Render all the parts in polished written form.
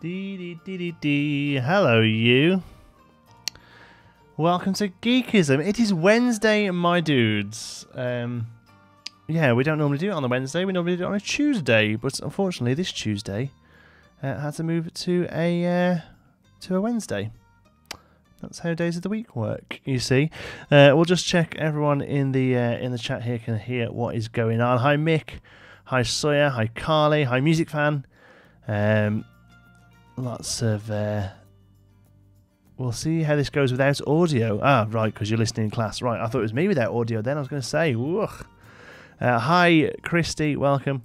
Dee dee dee dee dee. Hello, you. Welcome to Geekism. It is Wednesday, my dudes. Yeah, we don't normally do it on the Wednesday. We normally do it on a Tuesday, but unfortunately, this Tuesday had to move it to a Wednesday. That's how days of the week work. You see. We'll just check everyone in the chat here can hear what is going on. Hi, Mick. Hi, Sawyer. Hi, Carly. Hi, Music Fan. Lots of... we'll see how this goes without audio. Ah, right, because you're listening in class. Right, I thought it was me without audio then. I was going to say, ugh. Hi, Christy. Welcome.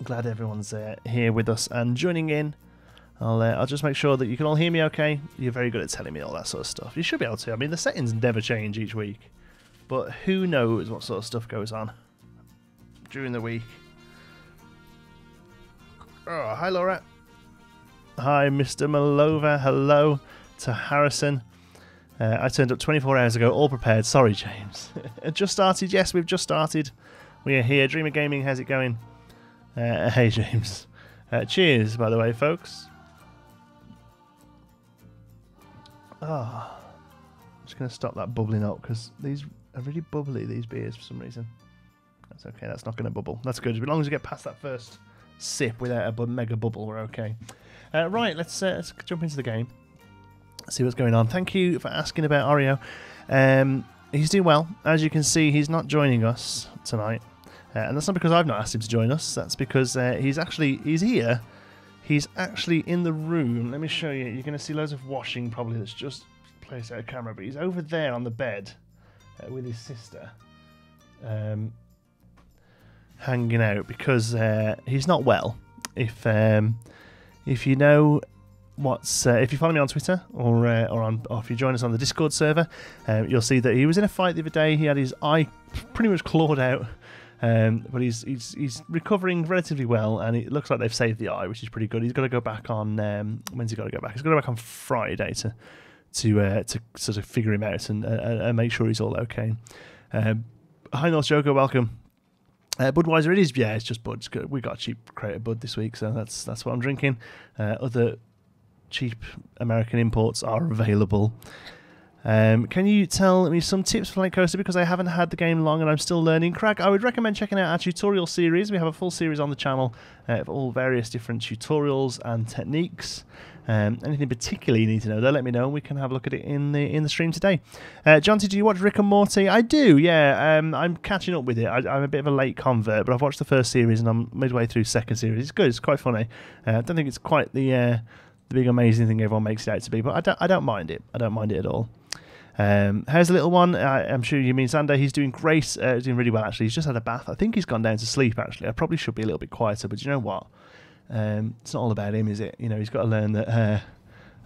Glad everyone's here with us and joining in. I'll just make sure that you can all hear me okay. You're very good at telling me all that sort of stuff. You should be able to. I mean, the settings never change each week. But who knows what sort of stuff goes on during the week. Oh, hi, Laura. Hi, Mr. Malova. Hello to Harrison. I turned up 24 hours ago, all prepared. Sorry, James. Just started. Yes, we've just started. We are here. Dreamer Gaming, how's it going? Hey, James. Cheers, by the way, folks. I'm just going to stop that bubbling up because these are really bubbly, these beers, for some reason. That's okay. That's not going to bubble. That's good. As long as we get past that first sip without a mega bubble, we're okay. Right, let's jump into the game. See what's going on. Thank you for asking about Oreo. He's doing well. As you can see, he's not joining us tonight. And that's not because I've not asked him to join us. That's because he's here. He's actually in the room. Let me show you. You're going to see loads of washing probably that's just placed out of camera. But he's over there on the bed with his sister. Hanging out because he's not well. If you know if you follow me on Twitter or if you join us on the Discord server, you'll see that he was in a fight the other day. He had his eye pretty much clawed out, but he's recovering relatively well, and it looks like they've saved the eye, which is pretty good. He's got to go back on when's he got to go back? He's got to go back on Friday to sort of figure him out and make sure he's all okay. Hi, North Joker, welcome. Budweiser, it is, yeah, it's just Bud. We got a cheap crate of Bud this week, so that's what I'm drinking. Other cheap American imports are available. Can you tell me some tips for Light Coaster, because I haven't had the game long and I'm still learning? Craig, I would recommend checking out our tutorial series. We have a full series on the channel of all various different tutorials and techniques. Anything particularly you need to know, though, let me know and we can have a look at it in the stream today. Jonty, do you watch Rick and Morty? I do, yeah. I'm catching up with it. I'm a bit of a late convert, but I've watched the first series and I'm midway through second series. It's good. It's quite funny. I don't think it's quite the big amazing thing everyone makes it out to be, but I don't mind it. I don't mind it at all. How's the little one? I'm sure you mean Sander. He's doing great. He's doing really well, actually. He's just had a bath. I think he's gone down to sleep, actually. I probably should be a little bit quieter, but you know what? It's not all about him, is it? You know, he's got to learn that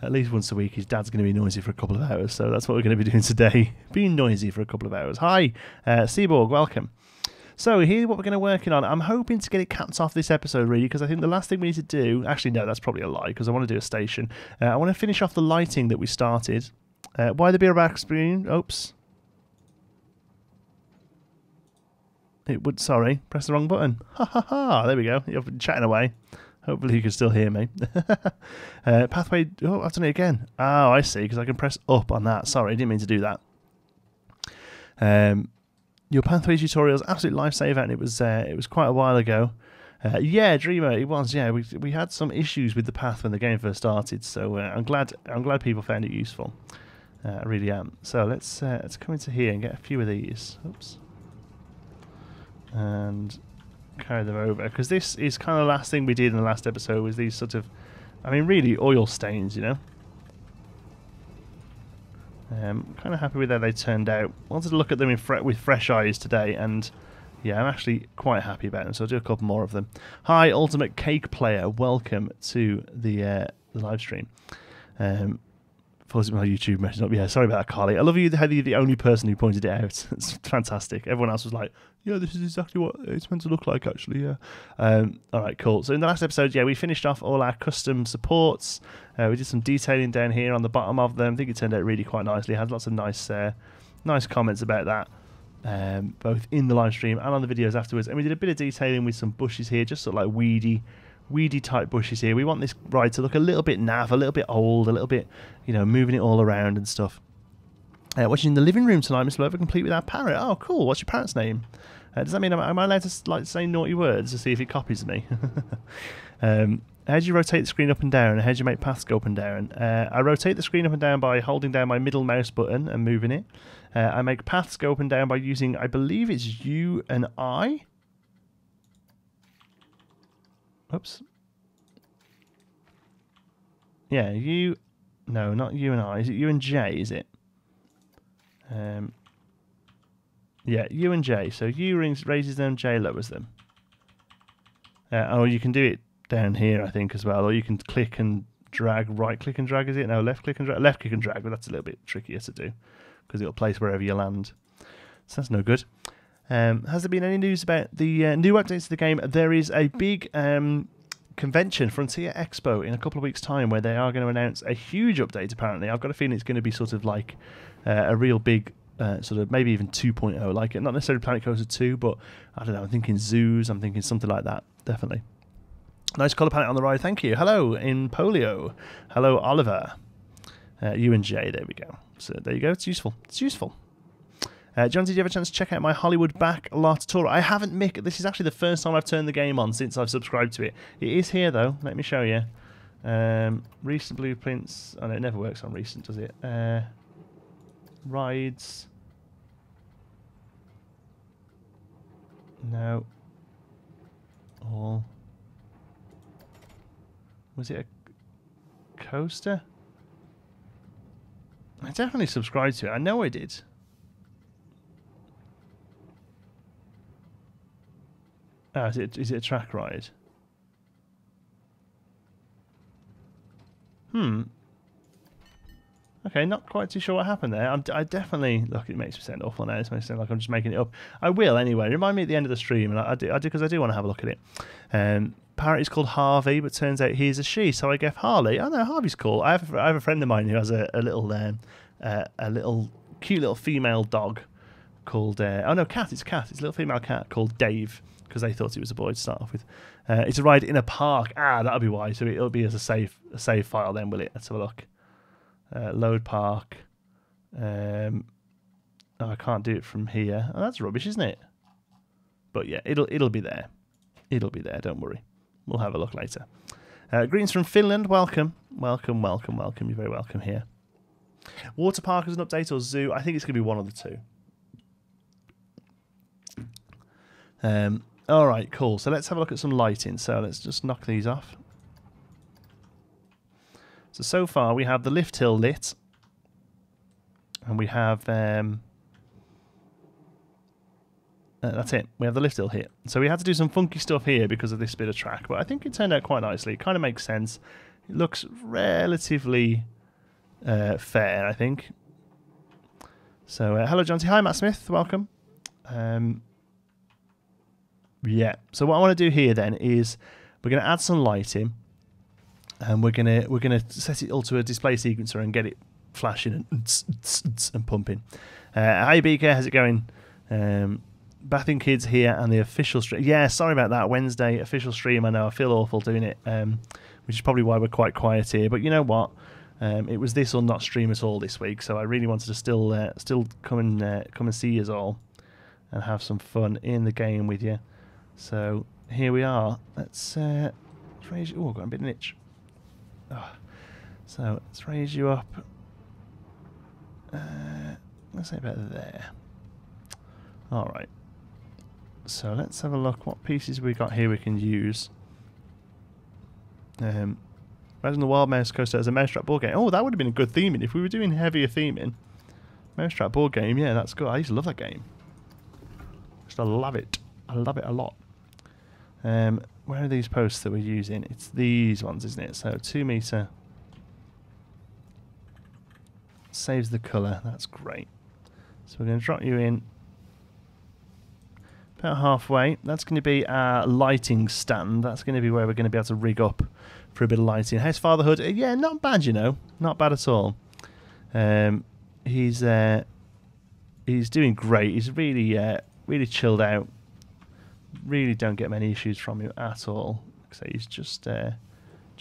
at least once a week his dad's going to be noisy for a couple of hours. So that's what we're going to be doing today. Being noisy for a couple of hours. Hi, Seaborg, welcome. So here's what we're going to working on. I'm hoping to get it capped off this episode, really, because I think the last thing we need to do... Actually, no, that's probably a lie, because I want to do a station. I want to finish off the lighting that we started. Why the beer back screen? Oops. It would... Sorry, press the wrong button. Ha ha ha, there we go. You've been chatting away. Hopefully you can still hear me. Pathway... Oh, I've done it again. Oh, I see, because I can press up on that. Sorry, I didn't mean to do that. Your Pathway tutorial is absolute lifesaver, and it was quite a while ago. Yeah, Dreamer, it was. Yeah, we had some issues with the path when the game first started, so I'm glad people found it useful. I really am. So let's come into here and get a few of these. Oops. And carry them over, because this is kind of the last thing we did in the last episode, was these sort of, I mean, really oil stains, you know. Kind of happy with how they turned out. Wanted to look at them with fresh eyes today, and yeah, I'm actually quite happy about them, so I'll do a couple more of them. Hi, Ultimate Cake Player, welcome to the live stream. My YouTube message up. Yeah, sorry about that, Carly. I love you, the only person who pointed it out. It's fantastic. Everyone else was like, yeah, this is exactly what it's meant to look like, actually, yeah. All right, cool. So in the last episode, yeah, we finished off all our custom supports. We did some detailing down here on the bottom of them. I think it turned out really quite nicely. Had lots of nice comments about that, both in the live stream and on the videos afterwards. And we did a bit of detailing with some bushes here, just sort of like weedy weedy type bushes here. We want this ride to look a little bit naff, a little bit old, a little bit, you know, moving it all around and stuff. Watching in the living room tonight, Miss Lover, complete with our parrot. Oh, cool. What's your parrot's name? Does that mean am I allowed to like say naughty words to see if he copies me? How do you rotate the screen up and down? How do you make paths go up and down? I rotate the screen up and down by holding down my middle mouse button and moving it. I make paths go up and down by using, I believe it's U and I. Oops. Yeah, U. No, not U and I. Is it U and J? Is it? Yeah, U and J. So U raises them, J lowers them. Or you can do it down here, I think, as well. Or you can click and drag, right click and drag, is it? No, left click and drag. Left click and drag, but that's a little bit trickier to do because it'll place wherever you land. So that's no good. Has there been any news about the new updates to the game? There is a big convention, Frontier Expo, in a couple of weeks' time where they are going to announce a huge update, apparently. I've got a feeling it's going to be sort of like a real big sort of maybe even 2.0, like it. Not necessarily Planet Coaster 2, but I don't know, I'm thinking zoos, I'm thinking something like that, definitely. Nice colour palette on the ride, thank you. Hello, in Polio. Hello, Oliver. U and J, there we go. So there you go, it's useful. It's useful. John, did you have a chance to check out my Hollywood Backlot tour? I haven't, Mick. This is actually the first time I've turned the game on since I've subscribed to it. It is here, though. Let me show you. Recent blueprints. Oh, no, it never works on recent, does it? Rides. No. All. Was it a coaster? I definitely subscribed to it. I know I did. Oh, is it a track ride? Okay, not quite too sure what happened there. I definitely... Look, it makes me sound awful now. It makes me sound like I'm just making it up. I will anyway. Remind me at the end of the stream, and I do because I do want to have a look at it. Parrot is called Harvey, but turns out he's a she, so I guess Harley. Oh no, Harvey's cool. I have a friend of mine who has a little cute little female dog called... oh no, cat. It's a cat. It's a little female cat called Dave, because they thought he was a boy to start off with. It's a ride in a park. That'll be why. So it'll be as a save file then, will it? Let's have a look. Load park. Oh, I can't do it from here. Oh, that's rubbish, isn't it? But yeah, it'll be there. It'll be there. Don't worry. We'll have a look later. Greetings from Finland. Welcome, welcome, welcome, welcome. You're very welcome here. Water park as an update or zoo? I think it's going to be one of the two. All right, cool. So let's have a look at some lighting. So let's just knock these off. So far we have the lift hill lit, and we have that's it. We have the lift hill here. So we had to do some funky stuff here because of this bit of track, but I think it turned out quite nicely. It kind of makes sense. It looks relatively fair, I think. So hello, John T. Hi, Matt Smith. Welcome. Yeah. So what I want to do here then is we're going to add some lighting. And we're gonna set it all to a display sequencer and get it flashing and pumping. Hi Beaker, how's it going? Bathing Kids here and the official stream. Yeah, sorry about that. Wednesday official stream. I know I feel awful doing it, which is probably why we're quite quiet here. But you know what? It was this or not stream at all this week, so I really wanted to still come and see you all and have some fun in the game with you. So here we are. Let's raise you. Oh, I've got a bit of an itch. Oh. So let's raise you up. Let's say about there. All right. So let's have a look. What pieces we got here we can use? Imagine the Wild Mouse Coaster as a mousetrap board game. Oh, that would have been a good theming if we were doing heavier theming. Mousetrap board game, yeah, that's good. I used to love that game. I love it. I love it a lot. Where are these posts that we're using? It's these ones, isn't it? So 2 meter. Saves the colour. That's great. So we're going to drop you in about halfway. That's going to be our lighting stand. That's going to be where we're going to be able to rig up for a bit of lighting. How's fatherhood? Yeah, not bad, you know. Not bad at all. He's doing great. He's really chilled out. Really don't get many issues from him at all. So he's just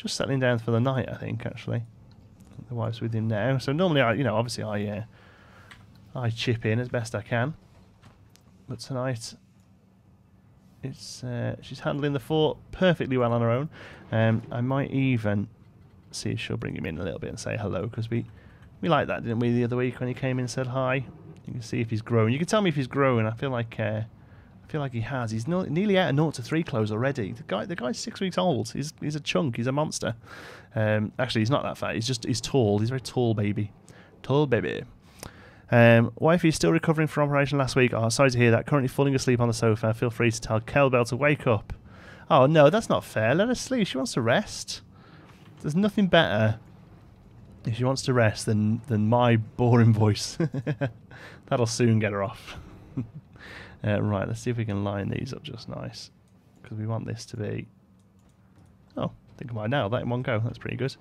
settling down for the night, I think, actually. The wife's with him now. So normally, obviously I chip in as best I can. But tonight, she's handling the fort perfectly well on her own. I might even see if she'll bring him in a little bit and say hello, because we liked that, didn't we, the other week when he came in and said hi. You can see if he's growing. You can tell me if he's growing. I feel like he has. He's nearly out of 0 to 3 clothes already. The guy's 6 weeks old. He's a chunk. He's a monster. Actually, he's not that fat. He's tall. He's a very tall baby. Tall baby. Wifey's still recovering from operation last week. Oh, sorry to hear that. Currently falling asleep on the sofa. Feel free to tell Kelbell to wake up. Oh no, that's not fair. Let her sleep. She wants to rest. There's nothing better if she wants to rest than my boring voice. That'll soon get her off. Right, let's see if we can line these up just nice, because we want this to be... Oh, I think I might nail that in one go. That's pretty good.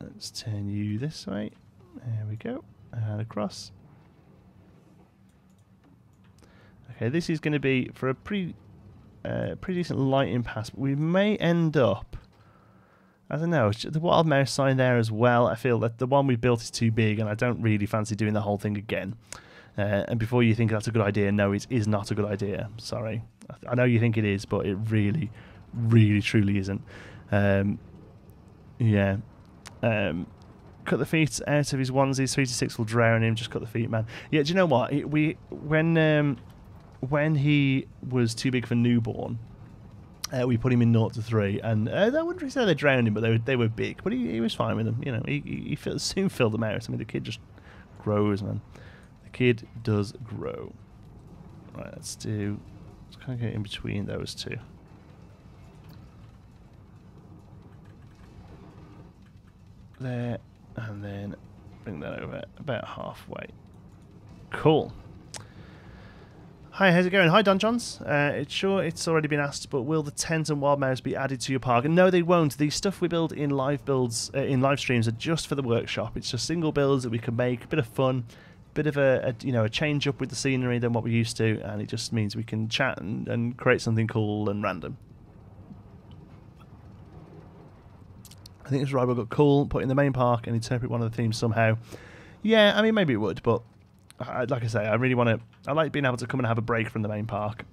Let's turn you this way. There we go. And across. Okay, this is going to be for a pretty decent lighting pass, but we may end up... I don't know, the wild mouse sign there as well. I feel that the one we built is too big, and I don't really fancy doing the whole thing again. And before you think that's a good idea, no, it is not a good idea. Sorry. I know you think it is, but it really, really, truly isn't. Yeah. Cut the feet out of his onesies. 3 to 6 will drown him. Just cut the feet, man. Yeah, do you know what? When he was too big for newborn, we put him in 0 to 3, and I wouldn't really say they drowned him, but they were big. But he was fine with them. You know, he soon filled them out. I mean, the kid just grows, man. The kid does grow. Right, let's kind of get in between those two. There, and then bring that over about halfway. Cool. Hi, how's it going? Hi, Don Johns. It's already been asked, but will the tent and wild mouse be added to your park? And no, they won't. The stuff we build in live builds, in live streams, are just for the workshop. It's just single builds that we can make, a bit of fun, bit of a change up with the scenery than what we used to, and it just means we can chat and create something cool and random. I think this rival got cool, put in the main park and interpret one of the themes somehow. Yeah, I mean, maybe it would, but like I say, I really want to... I like being able to come and have a break from the main park.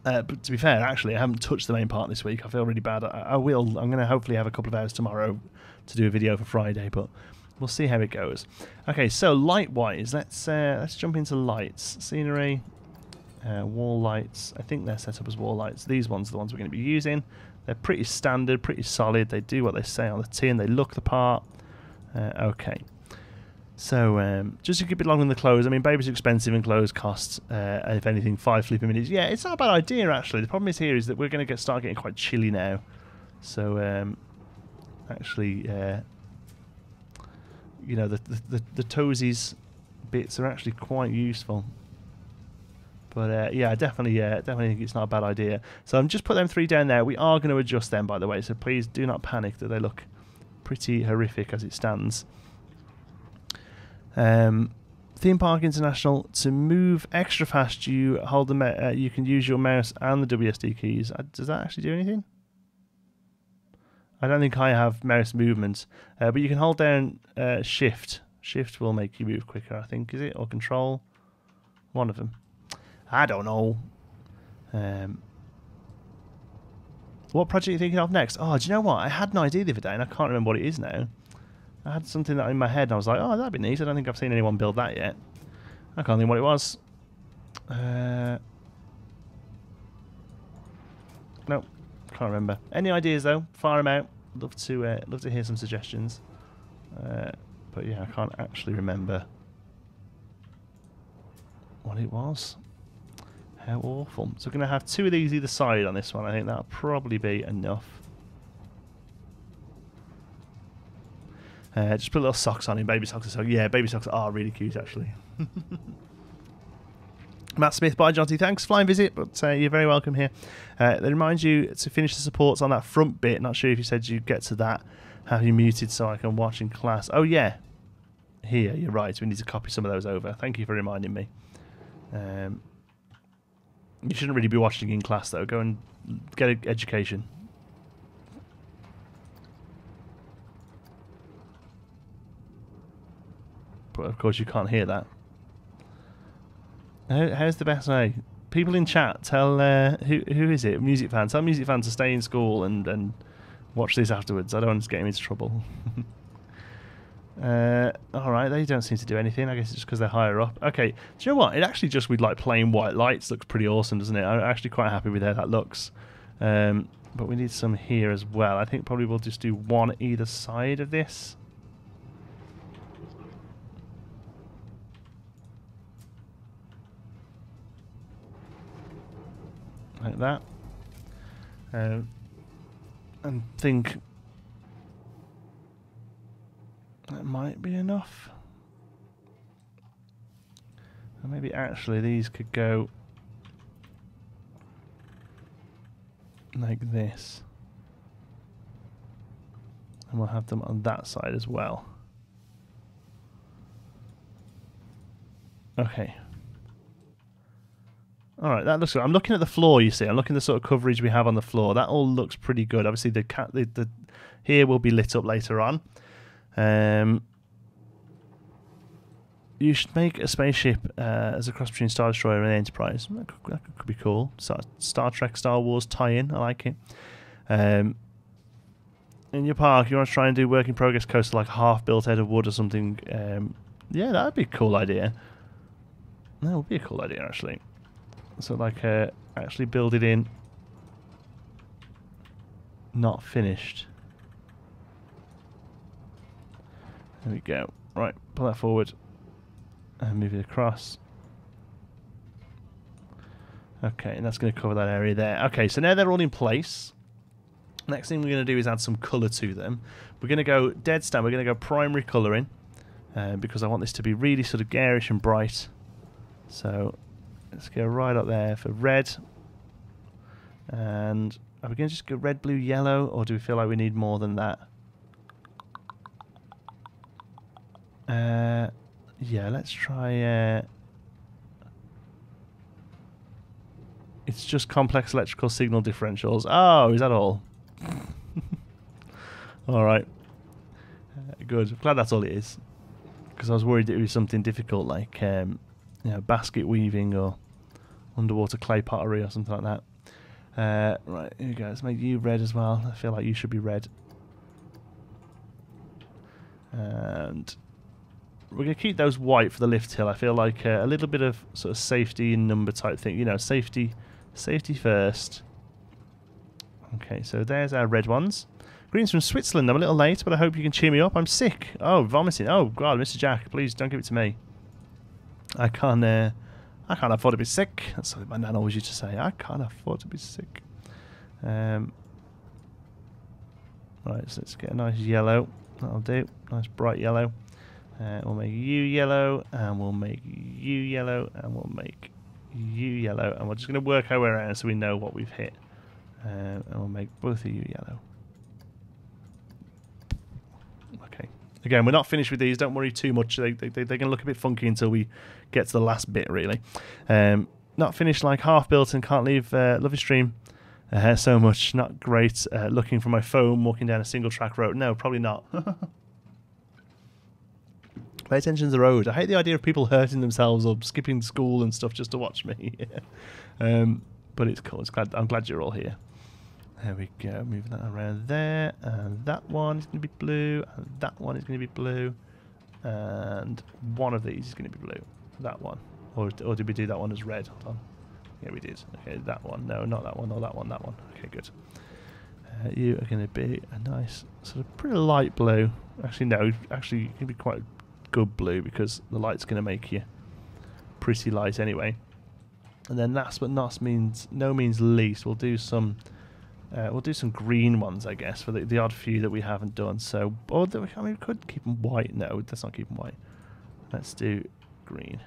But to be fair, actually, I haven't touched the main park this week. I feel really bad. I will. I'm going to hopefully have a couple of hours tomorrow to do a video for Friday, but we'll see how it goes. Okay, so light-wise, let's jump into lights. Scenery, wall lights. I think they're set up as wall lights. These ones are the ones we're going to be using. They're pretty standard, pretty solid. They do what they say on the tin. They look the part. Okay. So, just to keep it long on the clothes, I mean, baby's expensive and clothes cost, if anything, 5 flipping minutes. Yeah, it's not a bad idea, actually. The problem is that we're going to start getting quite chilly now. So, actually, you know, the toesies bits are actually quite useful. But, yeah, definitely think it's not a bad idea. So I'm just put them 3 down there. We are going to adjust them, by the way, so please do not panic that they look pretty horrific as it stands. Theme Park International, to move extra fast, you hold the you can use your mouse and the WSD keys. Does that actually do anything? I don't think I have mouse movement, but you can hold down Shift. Shift will make you move quicker, I think, is it? Or Control? One of them. I don't know. What project are you thinking of next? Oh, do you know what? I had an idea the other day, and I can't remember what it is now. I had something that in my head, and I was like, oh, that'd be neat. I don't think I've seen anyone build that yet. I can't think what it was. Nope, can't remember. Any ideas, though? Fire them out. Love to hear some suggestions. But yeah, I can't actually remember what it was. How awful. So we're going to have 2 of these either side on this one. I think that'll probably be enough. Just put little socks on him. Baby socks are so... Yeah, baby socks are really cute, actually. Matt Smith, bye, Jonty. Thanks. Flying visit, but you're very welcome here. They remind you to finish the supports on that front bit. Not sure if you said you'd get to that. Have you muted so I can watch in class? Oh, yeah. Here, you're right. We need to copy some of those over. Thank you for reminding me. You shouldn't really be watching in class, though. Go and get an education. But of course you can't hear that. How's the best way? People in chat, tell who is it? Music fans. Tell music fans to stay in school and watch this afterwards. I don't want to get him into trouble. Alright, they don't seem to do anything. I guess it's just because they're higher up. Okay, do you know what? It actually just with like plain white lights looks pretty awesome, doesn't it? I'm actually quite happy with how that looks. But we need some here as well. I think probably we'll just do one either side of this. Like that. And think that might be enough. And maybe actually these could go like this. And we'll have them on that side as well. Okay. Alright, that looks good. I'm looking at the floor, you see. I'm looking at the sort of coverage we have on the floor. That all looks pretty good. Obviously, the here will be lit up later on. You should make a spaceship as a cross between Star Destroyer and Enterprise. That could be cool. Star Trek, Star Wars tie-in. I like it. In your park, you want to try and do work in progress coaster like half built out of wood or something. Yeah, that would be a cool idea. That would be a cool idea, actually. So like actually build it in not finished. There we go. Right, pull that forward and move it across. Okay, and that's going to cover that area there. Okay, so now they're all in place. Next thing we're going to do is add some colour to them. We're going to go dead stand. We're going to go primary colouring because I want this to be really sort of garish and bright. So let's go right up there for red. And are we going to just go red, blue, yellow, or do we feel like we need more than that? Yeah, let's try... it's just complex electrical signal differentials. Oh, is that all? Alright. Good. I'm glad that's all it is. Because I was worried it would be something difficult like you know, basket weaving or underwater clay pottery or something like that. Right, here we go. Let's make you red as well. I feel like you should be red. And we're going to keep those white for the lift hill. I feel like a little bit of sort of safety in number type thing. You know, safety first. Okay, so there's our red ones. Green's from Switzerland. I'm a little late, but I hope you can cheer me up. I'm sick. Oh, vomiting. Oh, God, Mr. Jack, please don't give it to me. I can't afford to be sick. That's something my nan always used to say. I can't afford to be sick. Right, so let's get a nice yellow. That'll do. Nice bright yellow. We'll make you yellow, and we'll make you yellow, and we'll make you yellow. And we're just going to work our way around so we know what we've hit. And we'll make both of you yellow. Okay. Again, we're not finished with these. Don't worry too much. They're going to look a bit funky until we get to the last bit, really. Not finished, like half built, and can't leave Lovey Stream so much. Not great. Looking for my phone, walking down a single track road. No, probably not. Pay attention to the road. I hate the idea of people hurting themselves or skipping school and stuff just to watch me. But it's cool. I'm glad you're all here. There we go. Moving that around there. And that one is going to be blue. And that one is going to be blue. And one of these is going to be blue. That one. Or did we do that one as red? Hold on. Yeah, we did. Okay, that one. No, not that one. Or that one. That one. Okay, good. You are going to be a nice, sort of pretty light blue. Actually, no. Actually, you can be quite good blue because the light's going to make you pretty light anyway. And then last but not no means least, we'll do some green ones, I guess, for the odd few that we haven't done. So, or I mean, we could keep them white. No, let's not keep them white. Let's do green.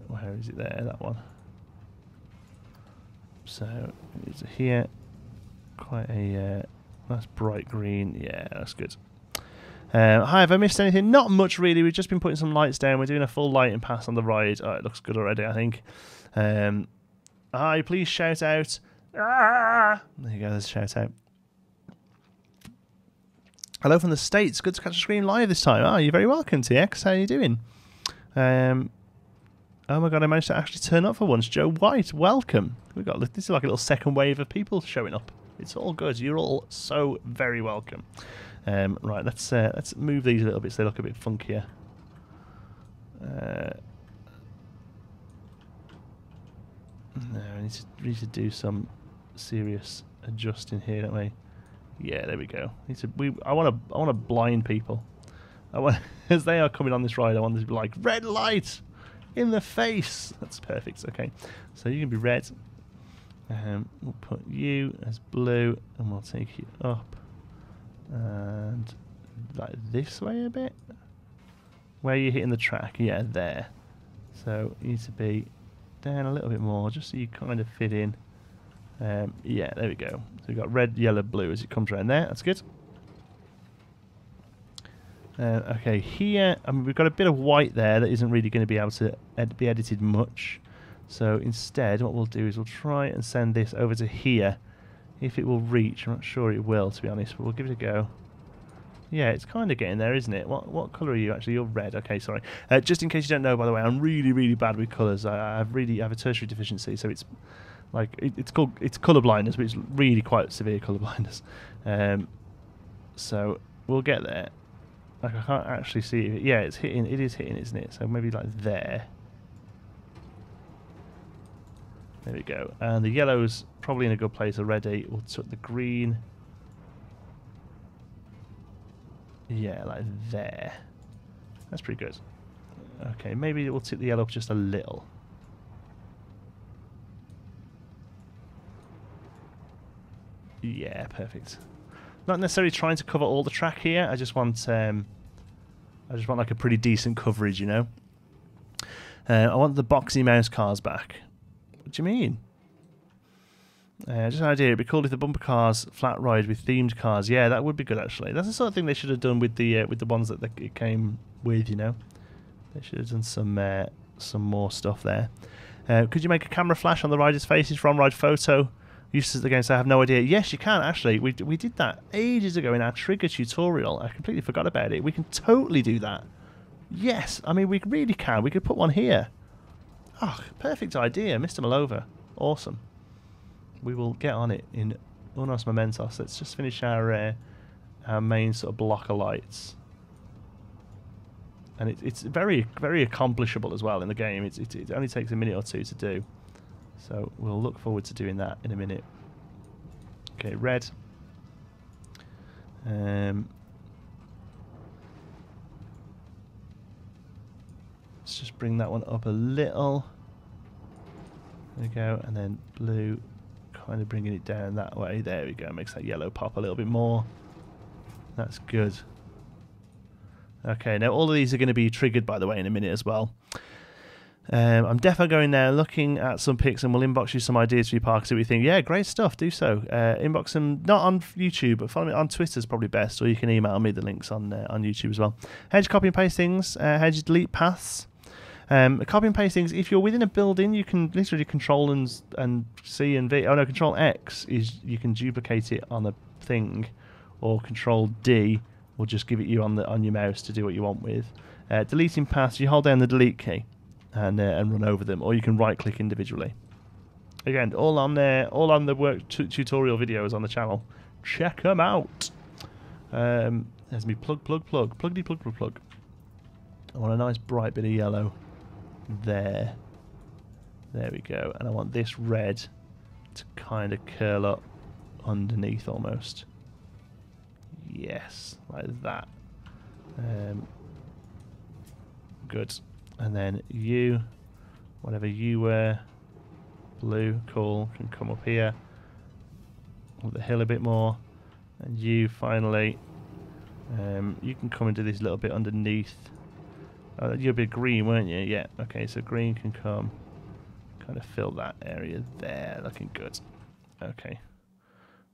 Where is it there? That one. So it's here. Quite a nice bright green. Yeah, that's good. Hi, have I missed anything? Not much, really. We've just been putting some lights down. We're doing a full light and pass on the ride. Oh, it looks good already, I think. Hi, please shout out. Ah! There you go, there's a shout out. Hello from the States. Good to catch a screen live this time. Oh, you're very welcome, TX. How are you doing? Oh my god, I managed to actually turn up for once. Joe White, welcome. This is like a little second wave of people showing up. It's all good. You're all so very welcome. Right, let's move these a little bit so they look a bit funkier. No, we need to do some serious adjusting here, don't we? Yeah, there we go. I want to blind people. As they are coming on this ride, I want them to be like, red light in the face. That's perfect. Okay, so you can be red. We'll put you as blue, and we'll take you up and like this way a bit. Where are you hitting the track? Yeah, there. So you need to be down a little bit more, just so you kind of fit in. Yeah, there we go. So we've got red, yellow, blue as it comes around there. That's good. Okay, here we've got a bit of white there that isn't really going to be able to be edited much. So instead, what we'll do is we'll try and send this over to here. If it will reach, I'm not sure it will, to be honest, but we'll give it a go. Yeah, it's kind of getting there, isn't it? What colour are you actually? You're red. Okay, sorry. Just in case you don't know, by the way, I'm really, really bad with colours. I have a tertiary deficiency, so it's like it's colour blindness, but it's really quite severe colour blindness. So we'll get there. Like I can't actually see it. Yeah, it's hitting. It is hitting, isn't it? So maybe like there. There we go. And the yellow's probably in a good place already. We'll put the green. Yeah, like there. That's pretty good. Okay, maybe we'll tip the yellow up just a little. Yeah, perfect. Not necessarily trying to cover all the track here. I just want like a pretty decent coverage, you know. I want the boxy mouse cars back. What do you mean? Just an idea. It'd be cool if the bumper cars flat ride with themed cars. Yeah, that would be good actually. That's the sort of thing they should have done with the ones that it came with. You know, they should have done some more stuff there. Could you make a camera flash on the riders' faces from Ride Photo? Uses the game, so I have no idea. Yes, you can actually. We did that ages ago in our trigger tutorial. I completely forgot about it. We can totally do that. Yes, I mean we really can. We could put one here. Oh, perfect idea, Mr. Malova. Awesome. We will get on it in unos momentos. Let's just finish our main sort of block of lights. And it's very, very accomplishable as well in the game. It only takes a minute or two to do. So we'll look forward to doing that in a minute. Okay, red. Let's just bring that one up a little. There we go. And then blue, kind of bringing it down that way. There we go. Makes that yellow pop a little bit more. That's good. Okay, now all of these are going to be triggered, by the way, in a minute as well. I'm definitely going there, looking at some pics, and we'll inbox you some ideas for your parks that we think, yeah, great stuff, do so. Inbox them, not on YouTube, but follow me on Twitter is probably best, or you can email me the links on YouTube as well. How do you copy and paste things? How do you delete paths? Copy and paste things, if you're within a building, you can literally control and C and V. Oh no, control X is you can duplicate it on a thing, or control D will just give it you on your mouse to do what you want with. Deleting paths, you hold down the delete key and run over them, or you can right click individually. Again, all on the work tutorial videos on the channel. Check them out. There's me pluggedy plug. I want a nice bright bit of yellow there. There we go. And I want this red to kind of curl up underneath almost. Yes, like that. Good. And then you, whatever you were, blue, cool, can come up here. Up the hill a bit more. And you finally, you can come and do this little bit underneath. You're a bit green, weren't you? Yeah, okay, so green can come, kind of fill that area there, looking good. Okay.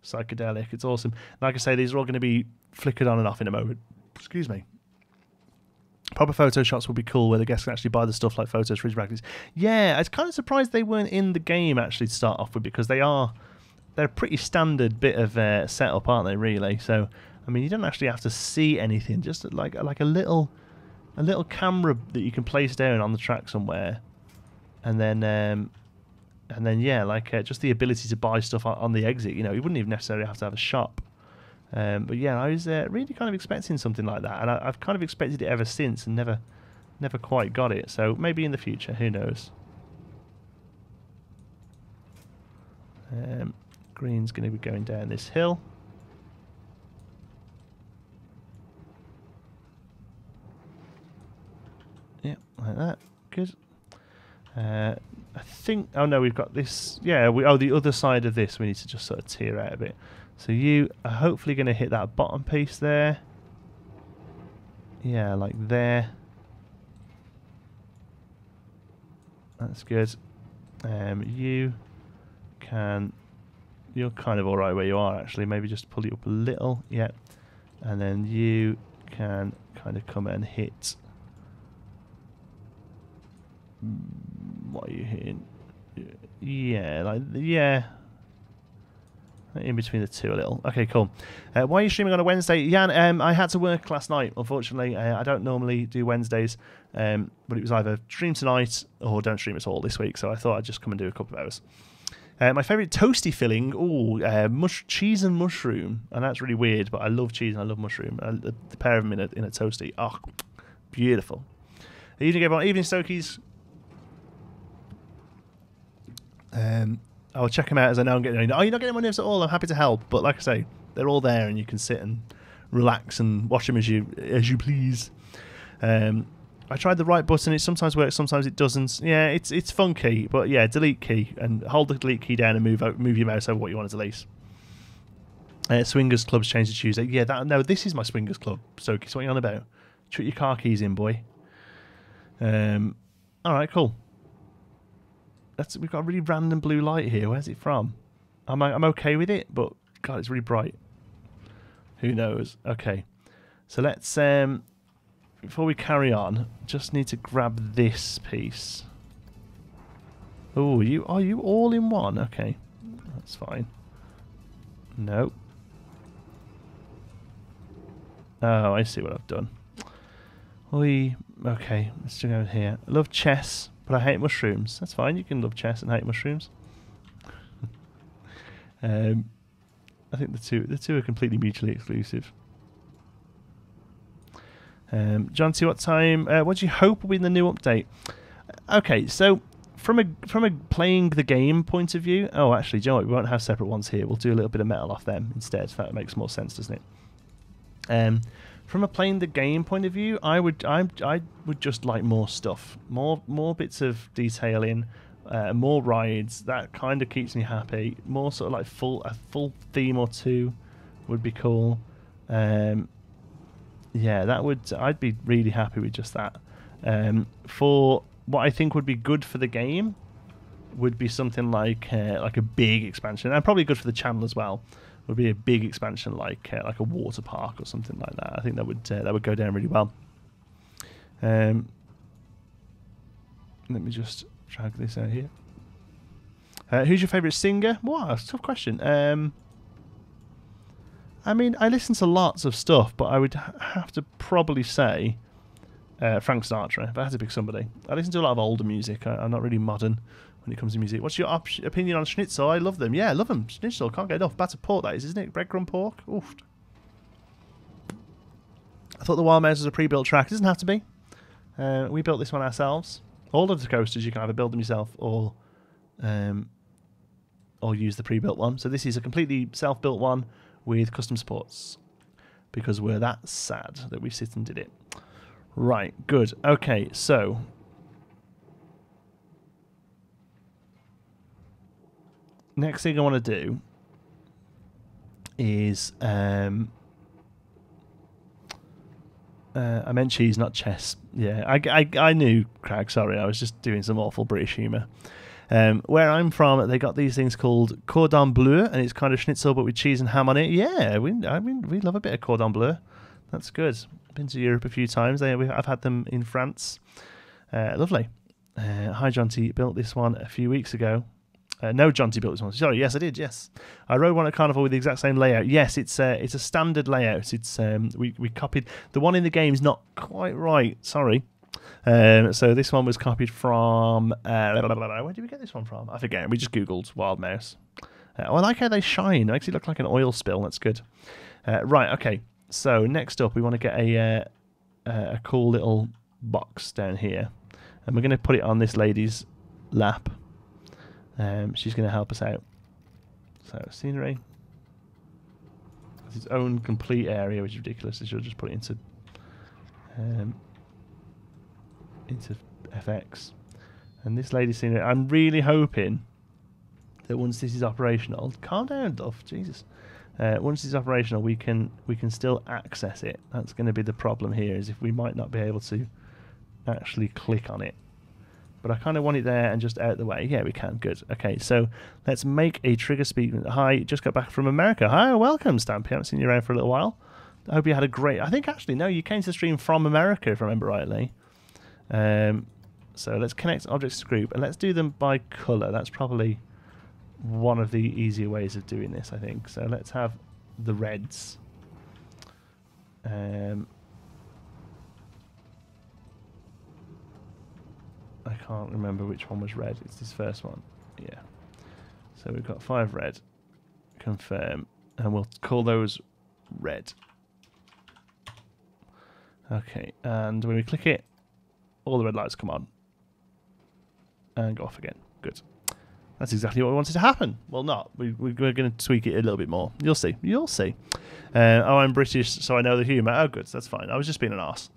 Psychedelic, it's awesome. Like I say, these are all going to be flickered on and off in a moment. Excuse me. Proper photo shops would be cool where the guests can actually buy the stuff like photos, fridge magnets. Yeah, I was kind of surprised they weren't in the game actually to start off with, because they're a pretty standard bit of setup, aren't they, really? So, I mean, you don't actually have to see anything, just like a little camera that you can place down on the track somewhere, and then yeah, like just the ability to buy stuff on the exit. You know, you wouldn't even necessarily have to have a shop. But yeah, I was really kind of expecting something like that, and I've kind of expected it ever since, and never quite got it. So maybe in the future, who knows? Green's going to be going down this hill. Yeah, like that. Good. I think. Oh no, we've got this. Yeah. The other side of this, we need to just sort of tear out a bit. So you are hopefully going to hit that bottom piece there. Yeah, like there. That's good. You can... You're kind of alright where you are, actually. Maybe just pull you up a little. Yeah. And then you can kind of come and hit... What are you hitting? Yeah, like... Yeah. In between the two a little. Okay, cool. Why are you streaming on a Wednesday? Jan, I had to work last night, unfortunately. I don't normally do Wednesdays, but it was either stream tonight or don't stream at all this week, so I thought I'd just come and do a couple of hours. My favourite toasty filling, cheese and mushroom. And that's really weird, but I love cheese and I love mushroom. The pair of them in a toasty. Oh, beautiful. Evening, everyone. Evening, Stokies. I'll check them out as I know I'm getting... Oh, you're not getting my nerves at all? I'm happy to help. But like I say, they're all there and you can sit and relax and watch them as you please. I tried the right button. It sometimes works, sometimes it doesn't. Yeah, it's funky. But yeah, delete key. And hold the delete key down and move your mouse over what you want to delete. Swingers Club's changed to Tuesday. Yeah, no, this is my Swingers Club. Stokey, what are you on about? Put your car keys in, boy. Alright, cool. We've got a really random blue light here. Where's it from? I'm okay with it, but God, it's really bright. Who knows? Okay, so let's before we carry on, just need to grab this piece. Oh, are you all in one? Okay, that's fine. No. Oh, I see what I've done. Okay, let's go over here. I love chess. But I hate mushrooms. That's fine. You can love chess and hate mushrooms. I think the two are completely mutually exclusive. John, see what time? What do you hope will be in the new update? Okay, so from a playing the game point of view. Oh, actually, do you know what? We won't have separate ones here. We'll do a little bit of metal off them instead. That makes more sense, doesn't it? From a playing the game point of view, I would just like more stuff, more bits of detailing, more rides. That kind of keeps me happy. More sort of like a full theme or two would be cool. Yeah, I'd be really happy with just that. For what I think would be good for the game, would be something like a big expansion, and probably good for the channel as well. Would be a big expansion like a water park or something like that. I think that would go down really well. Let me just drag this out here. Who's your favourite singer? Wow, that's a tough question. I mean, I listen to lots of stuff, but I would have to probably say Frank Sinatra if I had to pick somebody. I listen to a lot of older music. I'm not really modern when it comes to music. What's your opinion on schnitzel? I love them. Yeah, I love them. Schnitzel, can't get enough. Batter pork, that is, isn't it? Breadcrumb pork? Oof. I thought the Wild Mouse was a pre-built track. It doesn't have to be. We built this one ourselves. All of the coasters, you can either build them yourself or use the pre-built one. So this is a completely self-built one with custom supports, because we're that sad that we sit and did it. Right, good. Okay, so... next thing I want to do is I meant cheese, not chess. Yeah, I knew, Craig. Sorry, I was just doing some awful British humour. Where I'm from, they got these things called cordon bleu, and it's kind of schnitzel but with cheese and ham on it. Yeah, we love a bit of cordon bleu. That's good. Been to Europe a few times. I've had them in France. Lovely. Hi, Jonty. Built this one a few weeks ago. No, Jonty built this one. Sorry, yes, I did. Yes, I rode one at Carnival with the exact same layout. Yes, it's a standard layout. It's we copied the one in the game's not quite right. Sorry. So this one was copied from where did we get this one from? I forget. We just googled wild mouse. I like how they shine. It makes it look like an oil spill. That's good. Right. Okay. So next up, we want to get a cool little box down here, and we're going to put it on this lady's lap. She's going to help us out. So scenery. It's its own complete area, which is ridiculous. So she'll just put it into FX. And this lady's scenery. I'm really hoping that once this is operational, calm down, Duff. Jesus. Once it's operational, we can still access it. That's going to be the problem here. Is if we might not be able to actually click on it. But I kind of want it there and just out the way. Yeah, we can. Good. Okay, so let's make a trigger speed. Hi, just got back from America. Hi, welcome, Stampy. I haven't seen you around for a little while. I hope you had a great... I think, actually, no, you came to the stream from America, if I remember rightly. So let's connect objects to group, and let's do them by colour. That's probably one of the easier ways of doing this, I think. So let's have the reds. I can't remember which one was red. It's this first one. Yeah. So we've got 5 red. Confirm. And we'll call those red. Okay. And when we click it, all the red lights come on. And go off again. Good. That's exactly what we wanted to happen. Well, not. We're going to tweak it a little bit more. You'll see. You'll see. Oh, I'm British, so I know the humour. Oh, good. That's fine. I was just being an arse.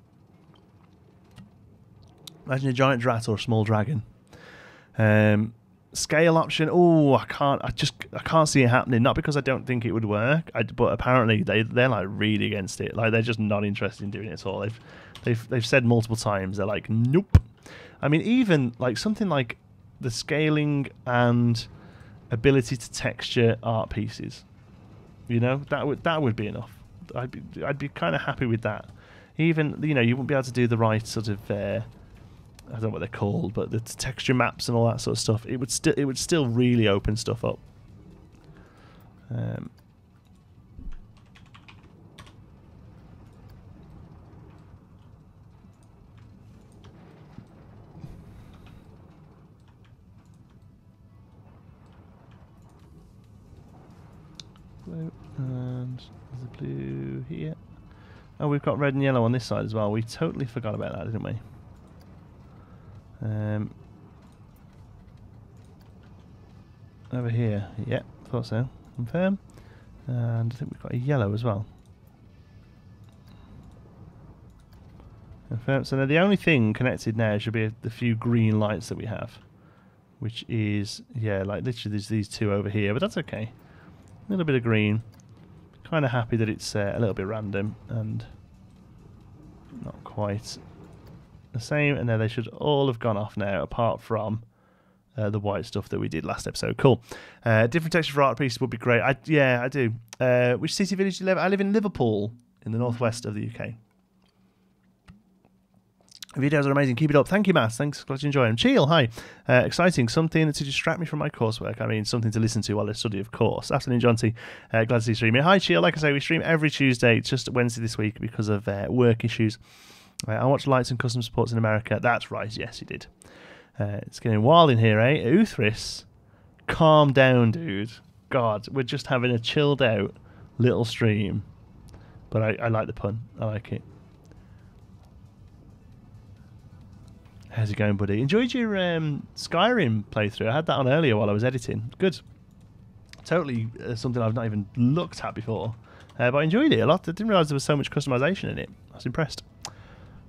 Imagine a giant rat or a small dragon. Scale option. Oh, I can't see it happening. Not because I don't think it would work, but apparently they're like really against it. Like they're just not interested in doing it at all. They've said multiple times they're like nope. I mean, even like something like the scaling and ability to texture art pieces. You know, that would be enough. I'd be kind of happy with that. Even you wouldn't be able to do the right sort of. I don't know what they're called, but the texture maps and all that sort of stuff. It would still really open stuff up. Blue, and there's a blue here. Oh, we've got red and yellow on this side as well. We totally forgot about that, didn't we? Over here, yeah, thought so. Confirm. And I think we've got a yellow as well. Confirm. So now the only thing connected now should be the few green lights that we have, which is, yeah, like literally there's these 2 over here, but that's okay. A little bit of green. Kind of happy that it's a little bit random and not quite the same, and then they should all have gone off now, apart from the white stuff that we did last episode. Cool. Different texture for art pieces would be great. I do. Which city village do you live? I live in Liverpool, in the northwest of the UK. Videos are amazing. Keep it up. Thank you, Matt. Thanks. Glad you enjoy them. Chill. Hi. Exciting. Something to distract me from my coursework. I mean, something to listen to while I study, of course. Afternoon, Jonty. Glad to see you streaming. Hi, Chill. Like I say, we stream every Tuesday. It's just Wednesday this week because of work issues. I watched Lights and Custom Sports in America. That's right. Yes, you did. It's getting wild in here, eh? Uthris, calm down, dude. God, we're just having a chilled out little stream. But I like the pun. I like it. How's it going, buddy? Enjoyed your Skyrim playthrough. I had that on earlier while I was editing. Good. Totally something I've not even looked at before. But I enjoyed it a lot. I didn't realise there was so much customization in it. I was impressed.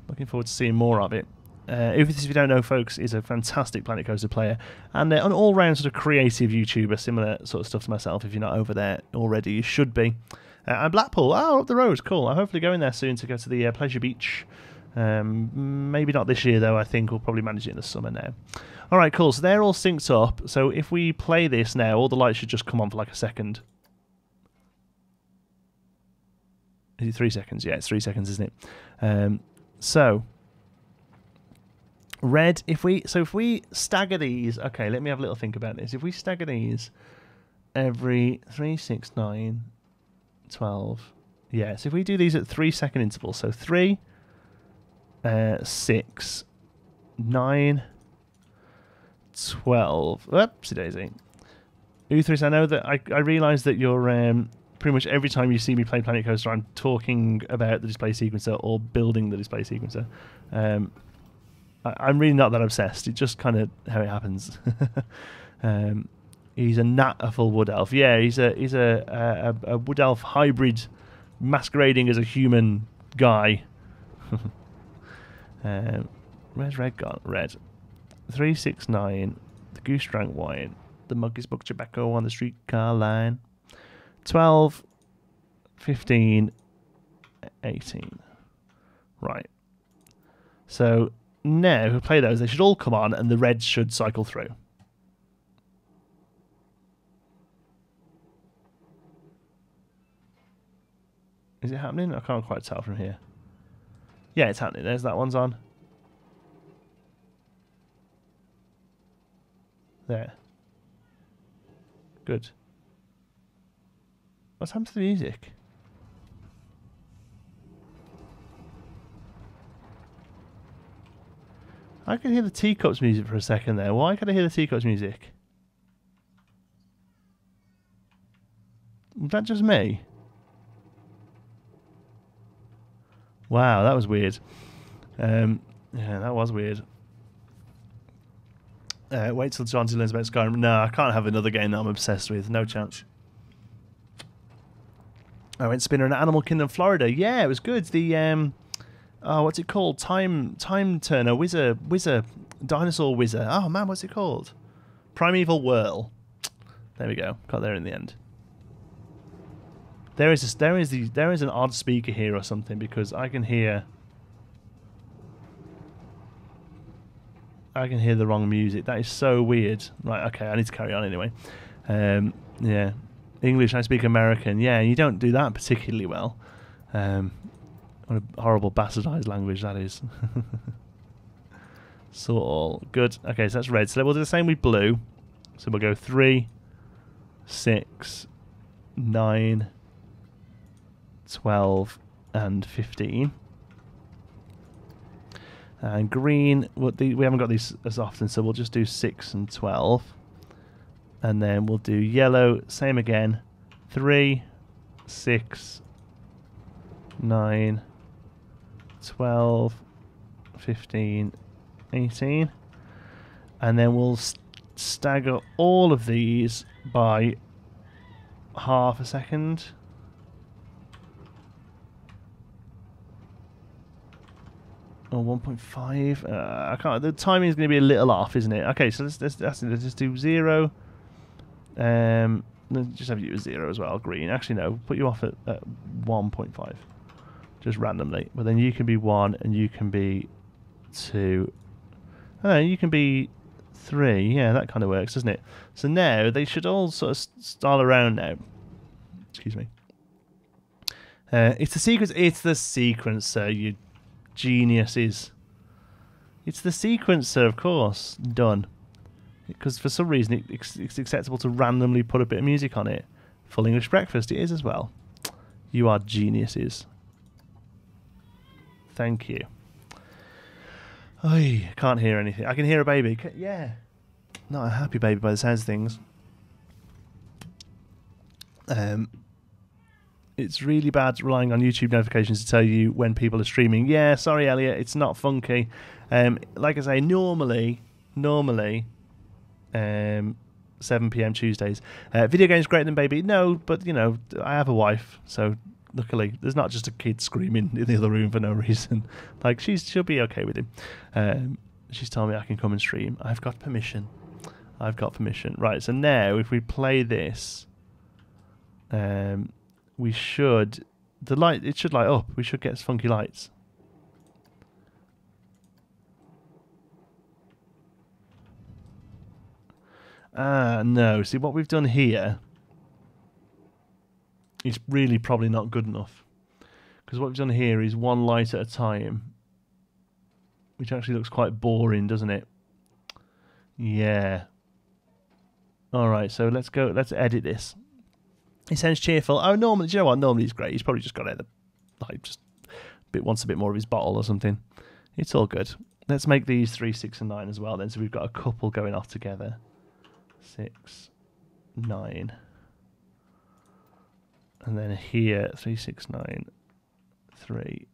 Looking forward to seeing more of it. If you don't know, folks, is a fantastic Planet Coaster player and an all-round sort of creative YouTuber, similar sort of stuff to myself. If you're not over there already, you should be. And Blackpool, up the road, cool. I'm hopefully going there soon to go to the Pleasure Beach. Maybe not this year, though. I think we'll probably manage it in the summer now. All right, cool. So they're all synced up. So if we play this now, all the lights should just come on for like a second. Is it 3 seconds? Yeah, it's 3 seconds, isn't it? So red, if we stagger these, okay, let me have a little think about this. If we stagger these every 3, 6, 9, 12, yeah, so if we do these at 3 second intervals, so 3, 6, 9, 12, whoopsie daisy. Uthris, I know that I realise that you're pretty much every time you see me play Planet Coaster, I'm talking about the display sequencer or building the display sequencer. I'm really not that obsessed. It's just kind of how it happens. He's a full wood elf. Yeah, he's a wood elf hybrid, masquerading as a human guy. Where's red gone? Red. 3, 6, 9. The goose drank wine. The monkeys booked tobacco on the streetcar line. 12, 15, 18. Right. So now, if we play those, they should all come on and the reds should cycle through. Is it happening? I can't quite tell from here. Yeah, it's happening. There's that one's on. There. Good. What's happened to the music? I could hear the teacups music for a second there. Why could I hear the teacups music? Was that just me? Wow, that was weird. Yeah, that was weird. Wait till John learns about Skyrim. No, I can't have another game that I'm obsessed with. No chance. I went spinner in Animal Kingdom, Florida. Yeah, it was good. The what's it called? Time Turner, Whizzer, Dinosaur Whizzer. Oh man, what's it called? Primeval Whirl. There we go. Got there in the end. There is an odd speaker here or something because I can hear the wrong music. That is so weird. Right, okay, I need to carry on anyway. Yeah. English, I speak American. Yeah, you don't do that particularly well. What a horrible bastardized language that is. So all good. Okay, so that's red. So we'll do the same with blue. So we'll go 3, 6, 9, 12, and 15. And green, we haven't got these as often, so we'll just do 6 and 12. And then we'll do yellow, same again. 3, 6, 9, 12, 15, 18. And then we'll stagger all of these by half a second. Or 1.5. I can't. The timing is going to be a little off, isn't it? Okay, so let's just do 0. Let's just have you as 0 as well. Green. Actually, no. Put you off at 1.5, just randomly. But then you can be 1, and you can be 2. Oh, you can be 3. Yeah, that kind of works, doesn't it? So now they should all sort of style around now. Excuse me. It's the sequence. It's the sequencer. You geniuses. It's the sequencer, of course. Done. Because for some reason it's acceptable to randomly put a bit of music on it. Full English Breakfast, it is as well. You are geniuses. Thank you. I can't hear anything. I can hear a baby. Yeah. Not a happy baby by the sounds of things. It's really bad relying on YouTube notifications to tell you when people are streaming. Yeah, sorry, Elliot, it's not funky. Like I say, normally, 7 PM Tuesdays. Video games greater than baby? No, but, you know, I have a wife, so luckily there's not just a kid screaming in the other room for no reason. Like, she'll be okay with him. She's told me I can come and stream. I've got permission. Right, so now if we play this, we should... it should light up. We should get funky lights. No. See, what we've done here is really probably not good enough. Because what we've done here is one light at a time, which actually looks quite boring, doesn't it? Yeah. All right, so let's go. Let's edit this. He sounds cheerful. Oh, normally, do you know what? Normally he's great. He's probably just got out wants a bit more of his bottle or something. It's all good. Let's make these 3, 6, and 9 as well. Then, so we've got a couple going off together. 6, 9, and then here 3, 6, 9, 3,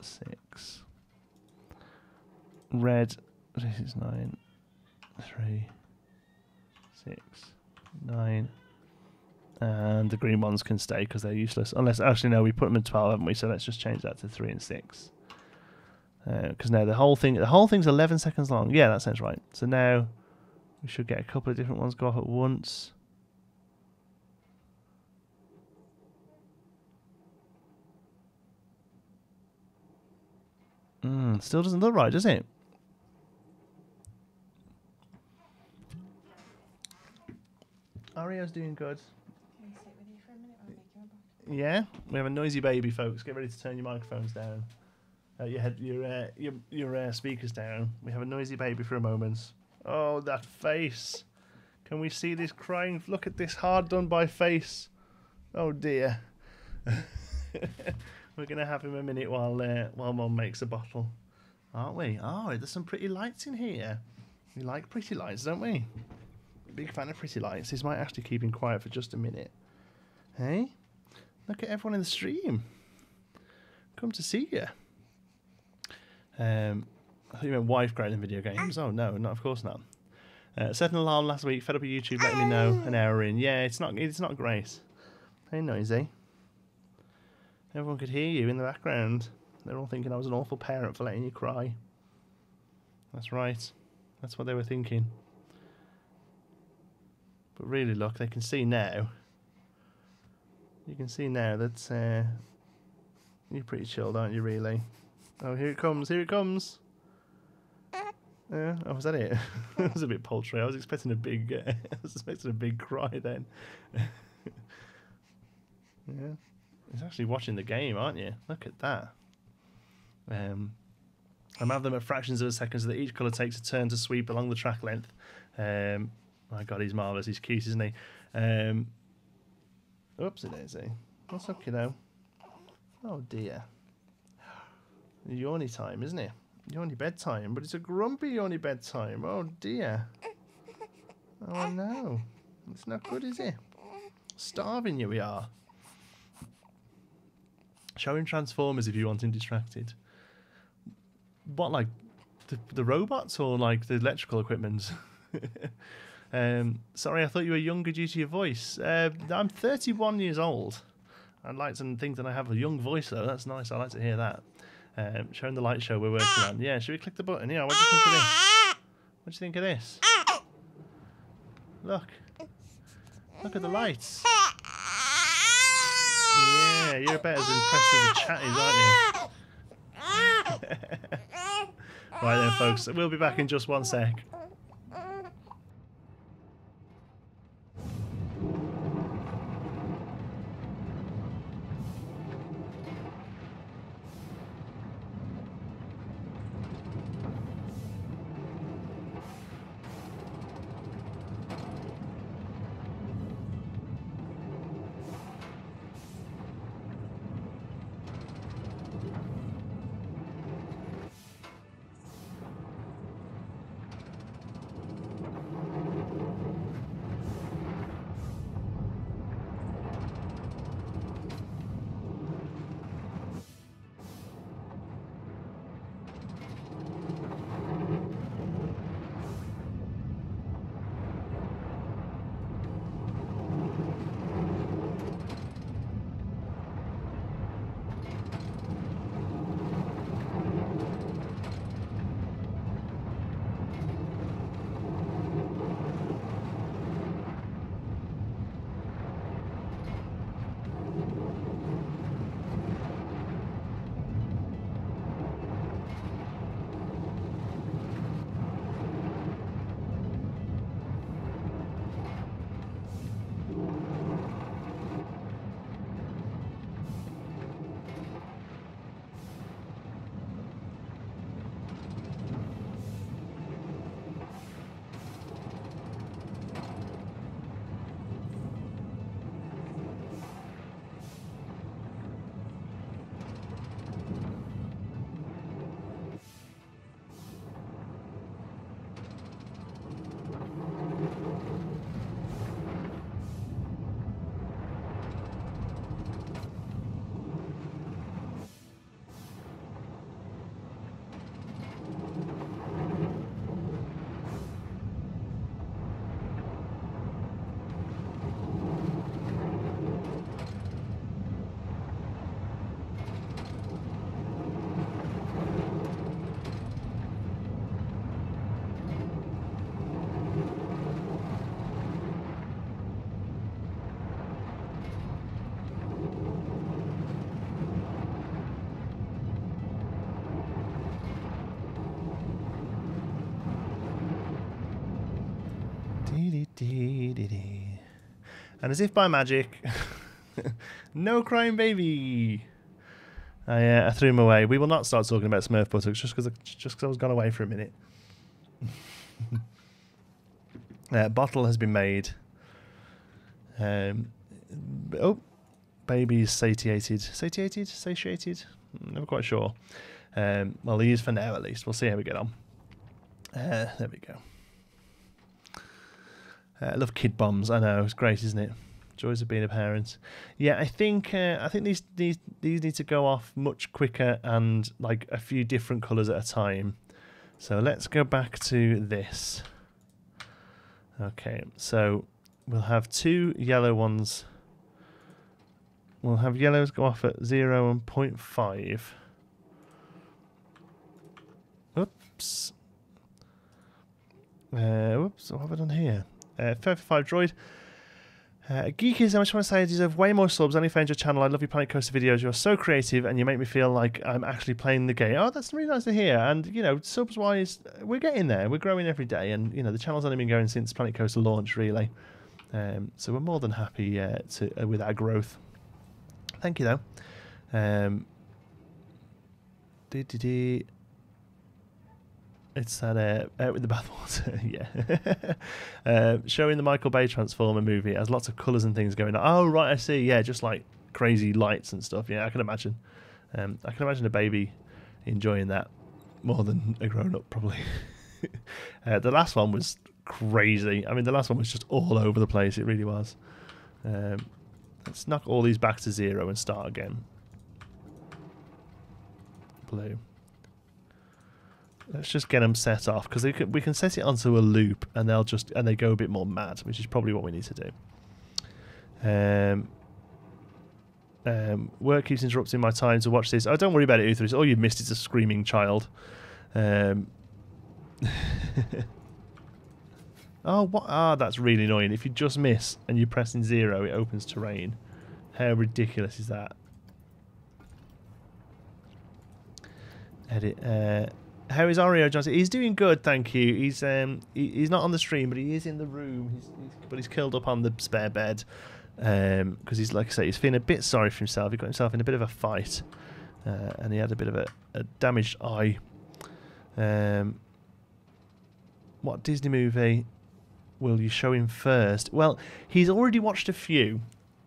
6. Red 3, 6, 9, 3, 6, 9. And the green ones can stay because they're useless. Unless, actually, no, we put them in 12, haven't we? So let's just change that to 3 and 6. Because now the whole thing's 11 seconds long. Yeah, that sounds right. So now we should get a couple of different ones go off at once. Still doesn't look right, does it? Ario's doing good. Yeah, we have a noisy baby, folks. Get ready to turn your microphones down. Your speakers down. We have a noisy baby for a moment. Oh, that face! Can we see this crying? Look at this hard done by face. Oh dear. We're gonna have him a minute while Mum makes a bottle, aren't we? Oh, there's some pretty lights in here. We like pretty lights, don't we? Big fan of pretty lights. This might actually keep him quiet for just a minute. Hey? Look at everyone in the stream. Come to see you. I thought you meant wife creating video games. Oh no, of course not. Set an alarm last week. Fed up with YouTube letting me know an hour in. Yeah, it's not great. Hey, noisy. Everyone could hear you in the background. They're all thinking I was an awful parent for letting you cry. That's right. That's what they were thinking. But really, look, they can see now. You can see now that you're pretty chilled, aren't you, really? Oh, here it comes, here it comes. Oh, was that it? It was a bit paltry. I was expecting a big cry then. Yeah. It's actually watching the game, aren't you? Look at that. I'm having them at fractions of a second so that each colour takes a turn to sweep along the track length. My God, he's marvellous. He's cute, isn't he? Oopsie daisy. What's up, kiddo? Oh dear. Yawny time, isn't it? Yawny bedtime, but it's a grumpy yawny bedtime. Oh dear. Oh no. It's not good, is it? Starving you we are. Show him Transformers if you want him distracted. What, like the robots or like the electrical equipment? Sorry, I thought you were younger due to your voice. I'm 31 years old. I'd like to think that I have a young voice though. That's nice. I like to hear that. Showing the light show we're working on. Yeah, should we click the button? Yeah, what do you think of this? What do you think of this? Look. Look at the lights. Yeah, you're about as impressed as the chat is, aren't you? Right then, folks. We'll be back in just one sec. And as if by magic, no crying baby. I threw him away. We will not start talking about Smurf buttocks just because I was gone away for a minute. Bottle has been made. Oh, baby is satiated. Satiated? Satiated? Never quite sure. Well, he is for now at least. We'll see how we get on. There we go. I love kid bombs. I know, it's great, isn't it? Joys of being a parent. Yeah, I think these need to go off much quicker and like a few different colours at a time. So let's go back to this. Okay, so we'll have 2 yellow ones. We'll have yellows go off at 0 and 0.5. Oops. Whoops, what have I done here? 5 droid. Geekism, I just want to say I deserve way more subs. I only found your channel. I love your Planet Coaster videos. You're so creative and you make me feel like I'm actually playing the game. Oh, that's really nice to hear. And, you know, subs-wise, we're getting there. We're growing every day. And, you know, the channel's only been going since Planet Coaster launch, really. So we're more than happy with our growth. Thank you, though. It's that out with the bathwater, yeah. Showing the Michael Bay Transformer movie. It has lots of colours and things going on. Oh, right, I see. Yeah, just like crazy lights and stuff. Yeah, I can imagine. I can imagine a baby enjoying that more than a grown-up, probably. The last one was crazy. I mean, the last one was just all over the place. It really was. Let's knock all these back to 0 and start again. Blue. Let's just get them set off because we can set it onto a loop and they go a bit more mad, which is probably what we need to do. Work keeps interrupting my time to watch this. Oh, don't worry about it, Uthris. All you've missed is a screaming child. Oh, what? Ah, that's really annoying. If you just miss and you're pressing 0, it opens terrain. How ridiculous is that? Edit. How is Oreo Johnson? He's doing good, thank you. He's not on the stream, but he is in the room. He's curled up on the spare bed because he's, like I say, he's feeling a bit sorry for himself. He got himself in a bit of a fight, and he had a bit of a damaged eye. What Disney movie will you show him first? Well, he's already watched a few.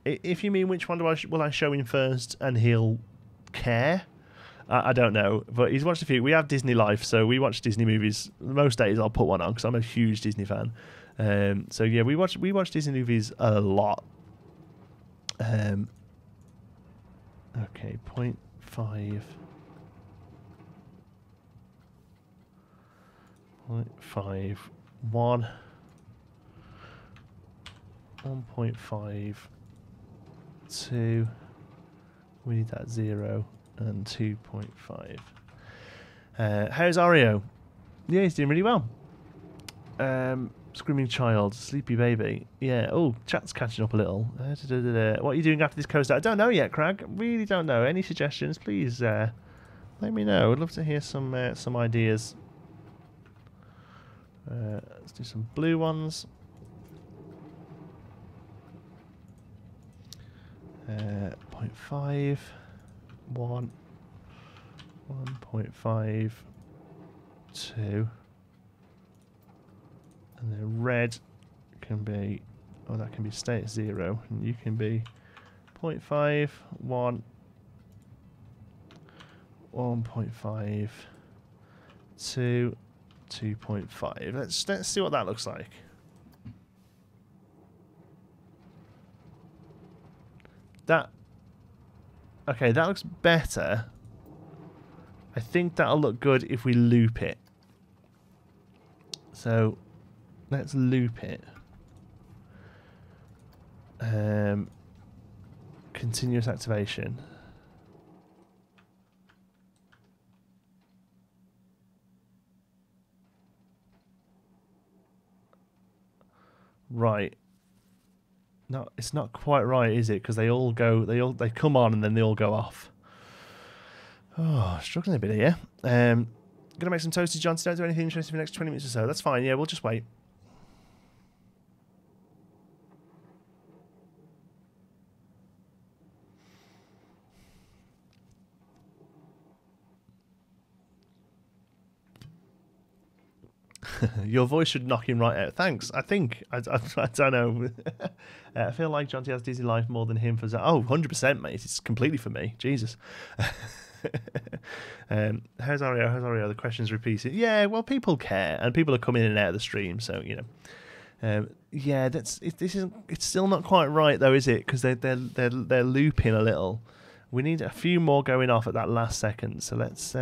If you mean which one will I show him first, and he'll care. I don't know, but he's watched a few. We have Disney Life, so we watch Disney movies. Most days I'll put one on because I'm a huge Disney fan. So yeah, we watch Disney movies a lot. Okay, 0.5. 0.5. 1. 1.5. 2. We need that 0. And 2.5. How's Oreo? Yeah, he's doing really well. Screaming child, sleepy baby. Yeah. Oh, chat's catching up a little. What are you doing after this coaster? I don't know yet, Craig. Really don't know. Any suggestions? Please let me know. I'd love to hear some ideas. Let's do some blue ones. 0.5. 1, 1.5, 2, and then red can be, oh, that can be stay at 0, and you can be 0.5, 1, 1.5, 2, 2.5. Let's see what that looks like. Okay, that looks better. I think that'll look good if we loop it. So, let's loop it. Continuous activation. Right. No, it's not quite right, is it? Because they come on and then they all go off. Oh, struggling a bit here. Gonna make some toasted John. Don't do anything interesting for the next 20 minutes or so. That's fine. Yeah, we'll just wait. Your voice should knock him right out. Thanks. I think. I don't know. I feel like Jonty has Disney Life more than him for... Oh, 100%, mate. It's completely for me. Jesus. How's Ario? How's Ario? The question's repeated. Yeah, well, people care, and people are coming in and out of the stream, so, you know. Yeah, this isn't... It's still not quite right, though, is it? Because they're looping a little. We need a few more going off at that last second, so let's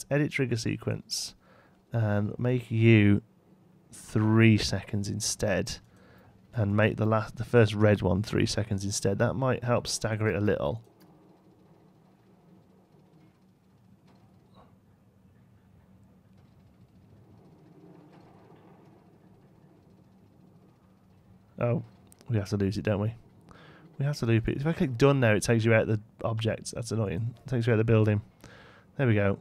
edit trigger sequence and make you 3 seconds instead, and make the first red one 3 seconds instead. That might help stagger it a little. Oh, we have to lose it, don't we? We have to loop it. If I click done now, it takes you out of the object. That's annoying. It takes you out of the building. There we go.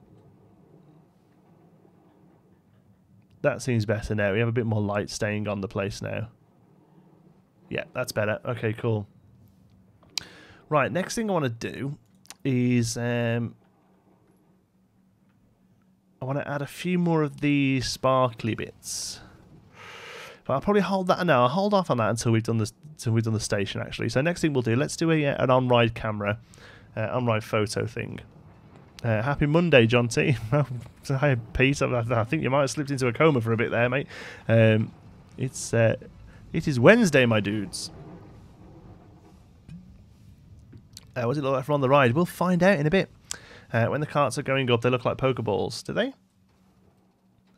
That seems better now. We have a bit more light staying on the place now. Yeah, that's better. Okay, cool. Right, next thing I want to do is I want to add a few more of these sparkly bits. But I'll probably hold that. No, I'll hold off on that until we've done this. Until we've done the station actually. So next thing we'll do, let's do an on-ride camera, on-ride photo thing. Happy Monday, John T. Hi, Pete. I think you might have slipped into a coma for a bit there, mate. It is Wednesday, my dudes. What does it look like from on the ride? We'll find out in a bit. When the carts are going up, they look like Pokeballs. Do they?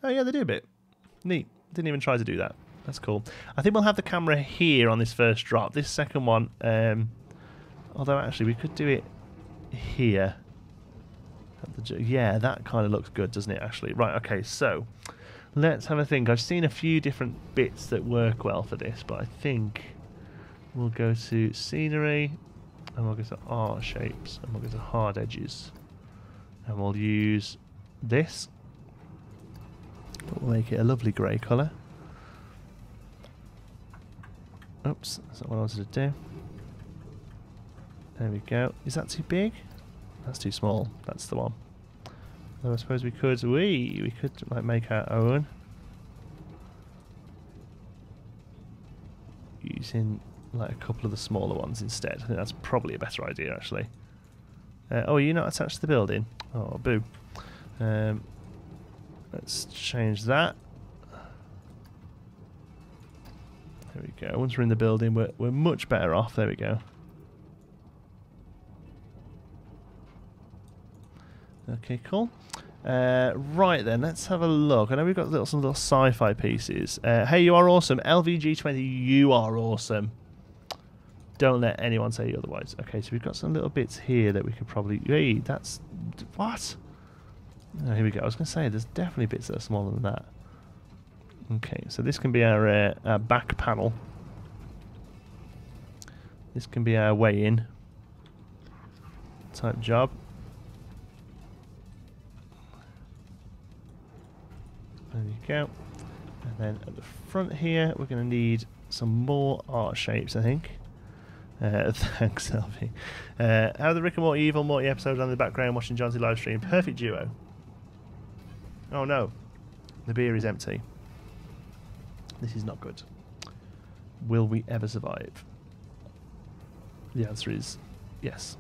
Oh yeah, they do a bit. Neat. Didn't even try to do that. That's cool. I think we'll have the camera here on this first drop. This second one, although actually we could do it here. Yeah, that kind of looks good, doesn't it, actually? Right, okay, so let's have a think. I've seen a few different bits that work well for this, but I think we'll go to scenery, and we'll go to art shapes, and we'll go to hard edges. And we'll use this, but we'll make it a lovely grey colour. Oops, that's not what I wanted to do. There we go. Is that too big? That's too small. That's the one. Though I suppose we could like make our own using like a couple of the smaller ones instead. I think that's probably a better idea actually. Oh, you're not attached to the building? Oh, boo. Let's change that. There we go. Once we're in the building, we're much better off. There we go. Okay, cool. Right then, let's have a look. I know we've got some little sci-fi pieces. Hey, you are awesome. LVG20, you are awesome. Don't let anyone say otherwise. Okay, so we've got some little bits here that we could probably... Hey, that's... What? Oh, here we go. I was going to say, there's definitely bits that are smaller than that. Okay, so this can be our back panel. This can be our way in type job. There you go. And then at the front here, we're going to need some more art shapes, I think. Thanks, Selfie. How are the Rick and Morty Evil Morty episodes on in the background watching John's live stream? Perfect duo. Oh no, the beer is empty. This is not good. Will we ever survive? The answer is yes.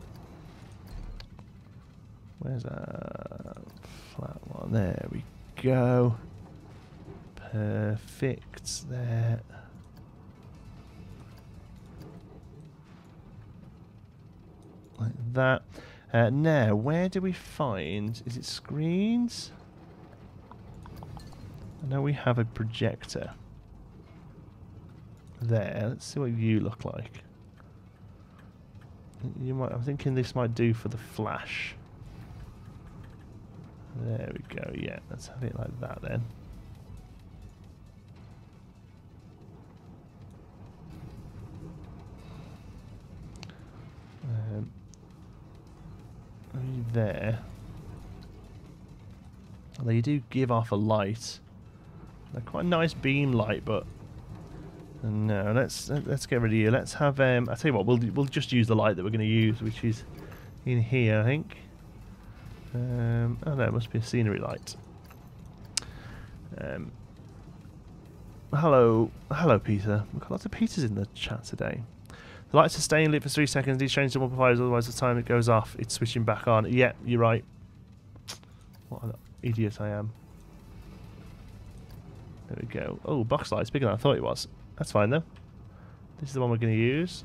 Where's our flat one? There we go. Perfect there. Like that. Now, where do we find... Is it screens? I know we have a projector. There. Let's see what you look like. I'm thinking this might do for the flash. There we go. Yeah, let's have it like that then. There. Although you do give off a light. They're quite a nice beam light, but no. Let's get rid of you. Let's have. I tell you what, we'll just use the light that we're going to use, which is in here, I think. Oh no, it must be a scenery light. Hello, Peter. We've got lots of Peters in the chat today. The lights are staying lit for 3 seconds. These change to 1.5, otherwise the time it goes off, it's switching back on. Yeah, you're right. What an idiot I am. There we go. Oh, box light's bigger than I thought it was. That's fine though. This is the one we're going to use.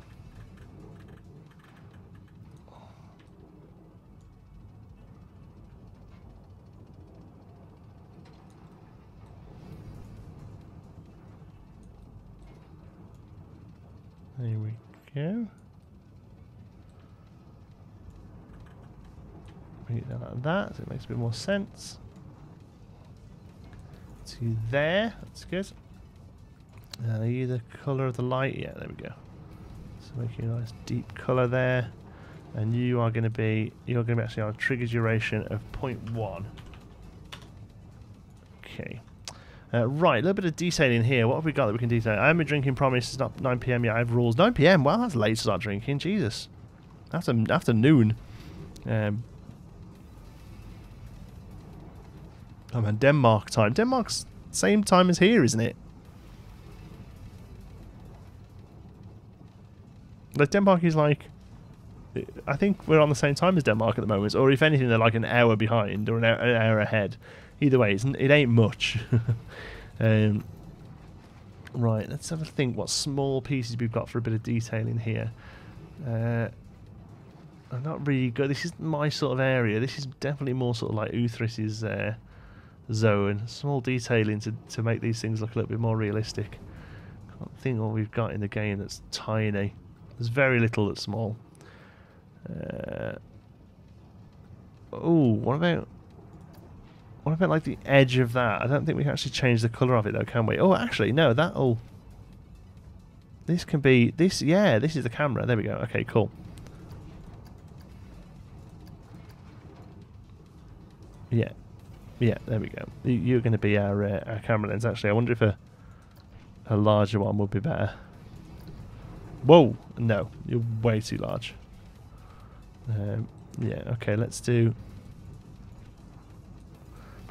There we go. Bring it down like that, so it makes a bit more sense. To there, that's good. Are you the colour of the light? Yeah, there we go. So making a nice deep colour there. And you are going to be, you're going to be actually on a trigger duration of 0.1. Okay. Right, a little bit of detailing here. What have we got that we can detail? I am drinking, promise. It's not 9 PM yet. I have rules. 9 PM? Wow, that's late to start drinking. Jesus. After noon. Oh man, Denmark time. Denmark's same time as here, isn't it? Like, Denmark is like... I think we're on the same time as Denmark at the moment. Or if anything, they're like an hour behind or an hour ahead. Either way, it ain't much. Right, let's have a think what small pieces we've got for a bit of detailing here. I'm not really good. This is my sort of area. This is definitely more sort of like Uthris's zone. Small detailing to make these things look a little bit more realistic. Can't think what we've got in the game that's tiny. There's very little that's small. Oh, what about like the edge of that? I don't think we can actually change the colour of it though, can we? Oh, actually, no, that'll... This can be... This, yeah, this is the camera. There we go. Okay, cool. Yeah. Yeah, there we go. You're going to be our camera lens, actually. I wonder if a larger one would be better. Whoa! No, you're way too large. Yeah, okay, let's do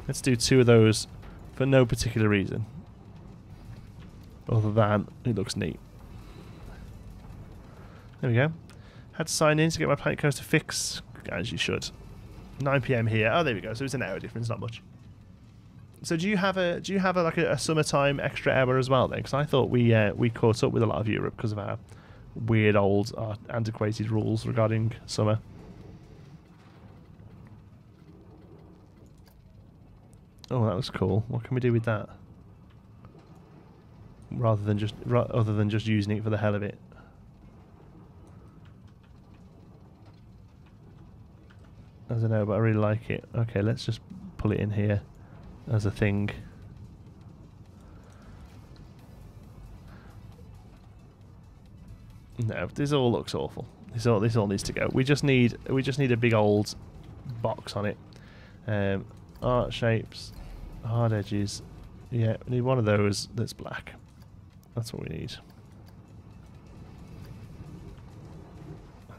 2 of those for no particular reason. Other than it looks neat. There we go. Had to sign in to get my Planet Coaster fix, as you should. 9 PM here. Oh, there we go. So it's an hour difference, not much. So do you have like a summertime extra hour as well then? Because I thought we caught up with a lot of Europe because of our weird old antiquated rules regarding summer. Oh, that looks cool. What can we do with that? Other than just using it for the hell of it. I don't know, but I really like it. Okay, let's just pull it in here as a thing. No, this all looks awful. This all needs to go. We just need a big old box on it. Art shapes, hard edges. Yeah, we need one of those that's black. That's what we need.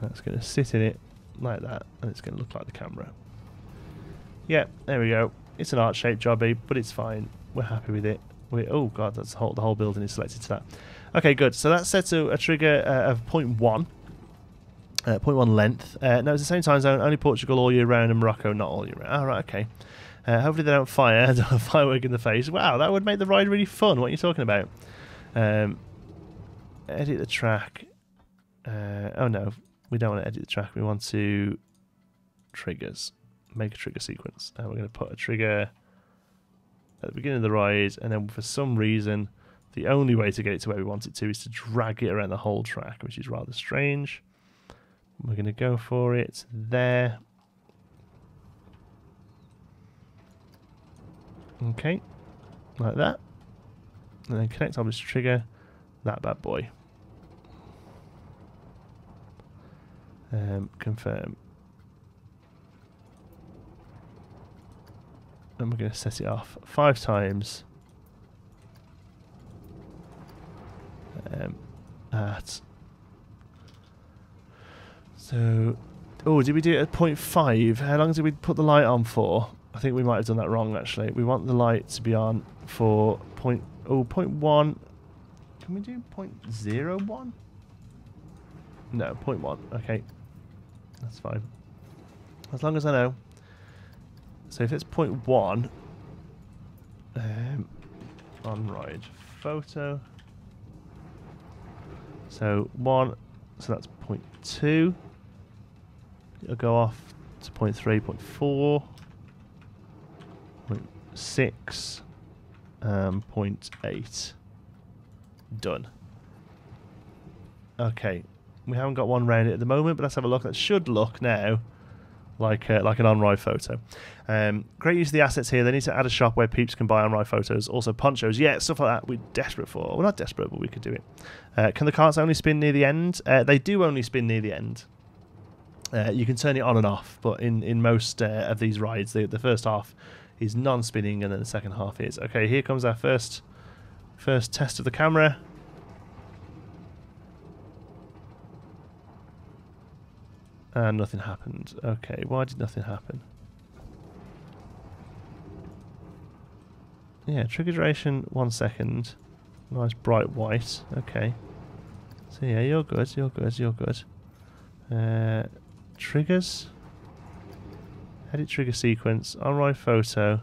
That's going to sit in it like that, and it's going to look like the camera. Yeah, there we go. It's an art shape jobby, but it's fine. We're happy with it. Oh god, that's the whole building is selected to that. Okay, good. So that's set to a trigger of 0.1. 0.1 length. No, it's the same time zone, only Portugal all year round and Morocco not all year round. Oh, right, okay. Hopefully they don't fire a firework in the face. Wow, that would make the ride really fun. What are you talking about? Edit the track. Oh no, we don't want to edit the track. We want to triggers. Make a trigger sequence. And we're going to put a trigger at the beginning of the ride, and then for some reason, the only way to get it to where we want it to is to drag it around the whole track, which is rather strange. We're going to go for it there. Okay, like that. And then connect on this trigger, that bad boy. Confirm. And we're going to set it off 5 times at... So... Oh, did we do it at 0.5? How long did we put the light on for? I think we might have done that wrong, actually. We want the light to be on for point 0.1. Can we do 0.01? No, 0.1. Okay. That's fine. As long as I know. So if it's 0.1, on ride photo. So 1, so that's 0.2. It'll go off to 0.3, 0.4, 0.6, 0.8. Done. Okay, we haven't got one round it at the moment, but let's have a look. That should look now like an on-ride photo. Great use of the assets here. They need to add a shop where peeps can buy on-ride photos. Also ponchos, yeah, stuff like that we're desperate for. We're not desperate, but we could do it. Can the carts only spin near the end? They do only spin near the end. You can turn it on and off, but in most of these rides, the first half is non-spinning, and then the second half is. Okay, here comes our first test of the camera. And nothing happened. Okay, why did nothing happen? Yeah, trigger duration 1 second. Nice bright white. Okay. So yeah, you're good, you're good, you're good. Triggers. Edit trigger sequence. On-ride photo.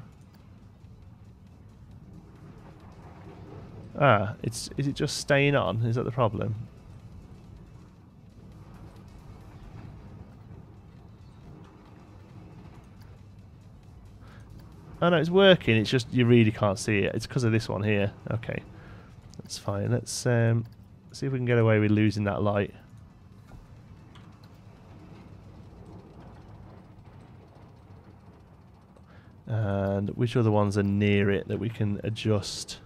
Is it just staying on? Is that the problem? Oh no, it's working. It's just you really can't see it. It's because of this one here. Okay, that's fine. Let's see if we can get away with losing that light. And which other ones are near it that we can adjust?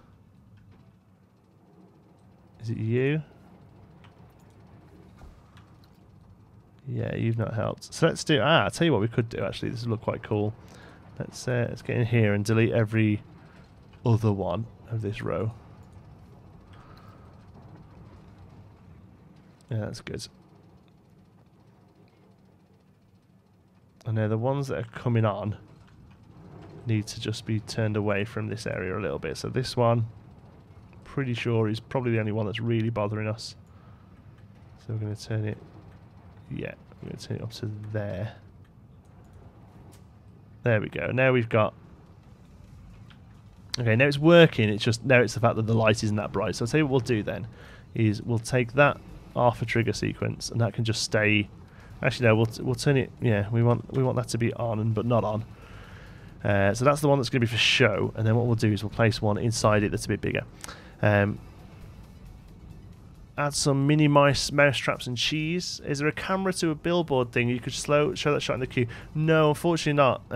Is it you? Yeah, you've not helped. So let's do. I'll tell you what we could do. Actually, this would look quite cool. Let's get in here and delete every other one of this row. Yeah, that's good. And now the ones that are coming on need to just be turned away from this area a little bit. So this one, pretty sure is probably the only one that's really bothering us. So we're going to turn it, yeah, we're going to turn it up to there. There we go. Now we've got... Okay, now it's working. It's just now it's the fact that the light isn't that bright. So I'll tell you what we'll do then is we'll take that off a trigger sequence, and that can just stay. Actually, no, we'll turn it. Yeah, we want that to be on, but not on. So that's the one that's going to be for show. And then what we'll do is we'll place one inside it that's a bit bigger. Add some mini mouse traps and cheese. Is there a camera to a billboard thing? You could show that shot in the queue. No, unfortunately not.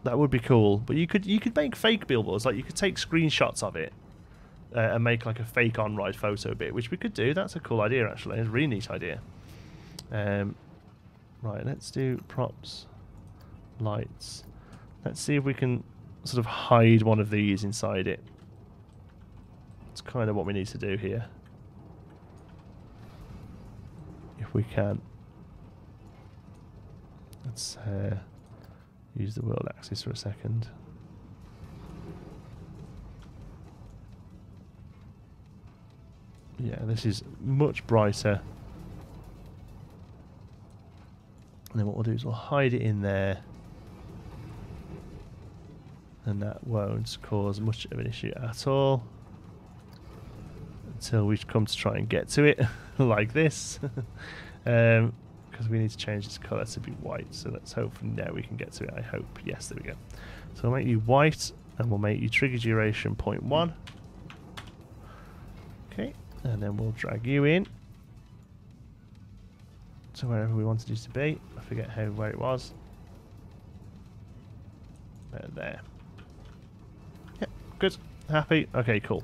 That would be cool, but you could make fake billboards. Like you could take screenshots of it and make like a fake on-ride photo bit, which we could do. That's a cool idea, actually. It's a really neat idea. Right, let's do props, lights. Let's see if we can sort of hide one of these inside it. It's kind of what we need to do here. If we can. Let's use the world axis for a second. Yeah, this is much brighter. And then what we'll do is we'll hide it in there. And that won't cause much of an issue at all. Until we come to try and get to it like this. Because we need to change this colour to be white. So let's hopefully now we can get to it, I hope. Yes, there we go. So we'll make you white and we'll make you trigger duration 0.1. Okay, and then we'll drag you in to wherever we wanted you to be. I forget where it was. There. Yep, good. Happy? Okay, cool.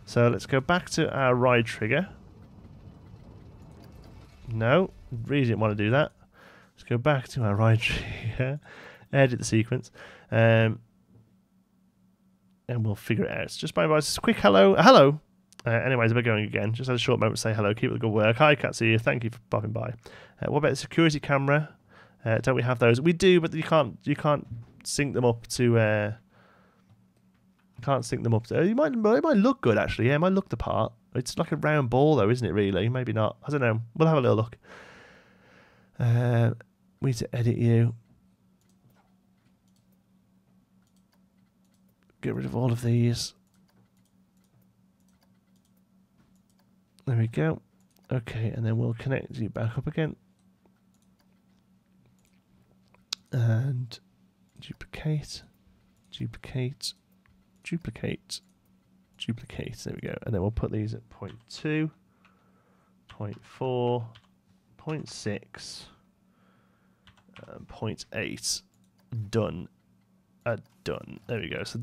So let's go back to our ride trigger. No, really didn't want to do that. Let's go back to our ride trigger. Edit the sequence. And we'll figure it out. So just by just a quick hello. Hello. Anyways, we're going again. Just had a short moment to say hello. Keep up the good work. Hi, can't see you. Thank you for popping by. What about the security camera? Don't we have those? We do, but you can't sync them up to. Can't sync them up to. It might look good actually. Yeah, it might look the part. It's like a round ball though, isn't it? Really? Maybe not. I don't know. We'll have a little look. We need to edit you. Get rid of all of these. There we go. Okay, and then we'll connect you back up again. And duplicate, duplicate, duplicate, duplicate. There we go. And then we'll put these at 0.2, 0.4, 0.6, 0.8. Done. Done. There we go. So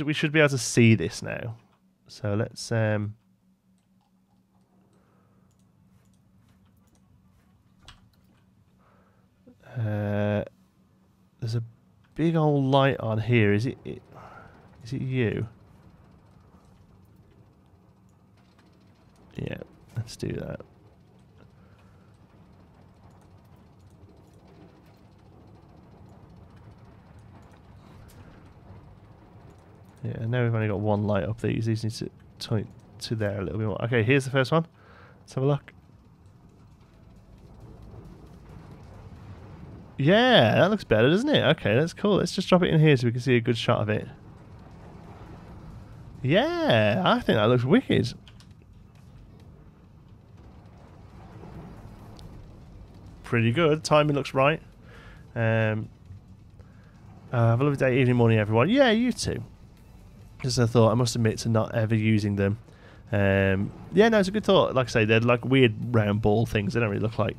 we should be able to see this now. So let's there's a big old light on here. Is it you? Yeah, let's do that. Yeah, now we've only got one light up these. These need to point to there a little bit more. Okay, here's the first one. Let's have a look. Yeah, that looks better, doesn't it? Okay, that's cool. Let's just drop it in here so we can see a good shot of it. Yeah, I think that looks wicked. Pretty good. Timing looks right. Have a lovely day, evening, morning, everyone. Yeah, you too. Just a thought. I must admit to not ever using them. Yeah, no, it's a good thought. Like I say, they're like weird round ball things. They don't really look like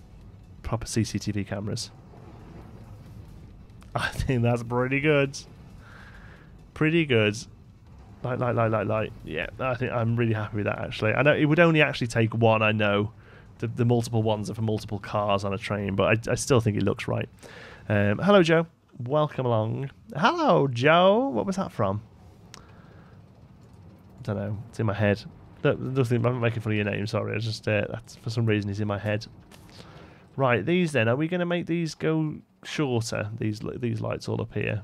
proper CCTV cameras. I think that's pretty good. Pretty good. Like. Yeah, I think I'm really happy with that, actually. I know it would only actually take one, I know. The multiple ones are for multiple cars on a train, but I still think it looks right. Hello, Joe. Welcome along. Hello, Joe. What was that from? I don't know. It's in my head. Nothing. I'm not making fun of your name. Sorry. I just that's for some reason it's in my head. Right. These then. Are we going to make these go shorter? These lights all up here.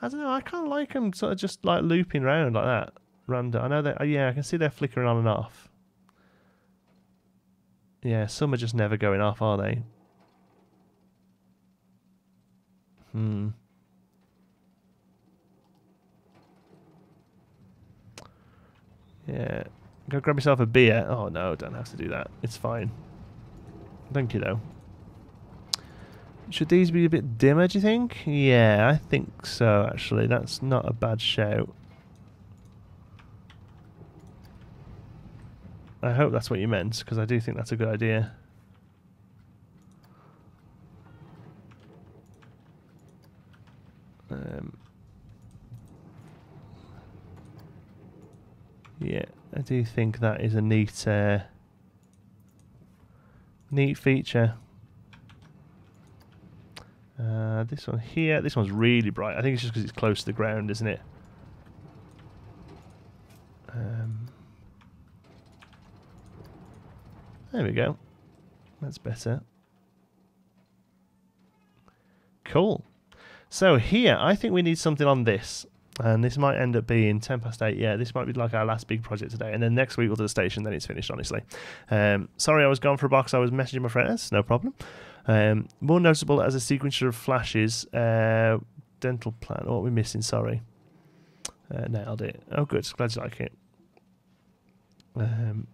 I don't know. I kind of like them sort of just like looping round like that. Random. I know that. Yeah, I can see they're flickering on and off. Yeah, some are just never going off, are they? Yeah. Go grab yourself a beer. Oh, no, don't have to do that. It's fine. Thank you, though. Should these be a bit dimmer, do you think? Yeah, I think so, actually. That's not a bad shout. I hope that's what you meant, because I do think that's a good idea. Yeah, I do think that is a neat feature. This one here, this one's really bright. I think it's just because it's close to the ground, isn't it? There we go. That's better. Cool. So here, I think we need something on this. And this might end up being 8:10. Yeah, this might be like our last big project today. And then next week we'll do the station, then it's finished, honestly. Sorry I was gone for a box. I was messaging my friends. No problem. More noticeable as a sequencer of flashes. Dental plan. What are we missing? Sorry. Nailed it. Oh, good. Glad you like it. I'm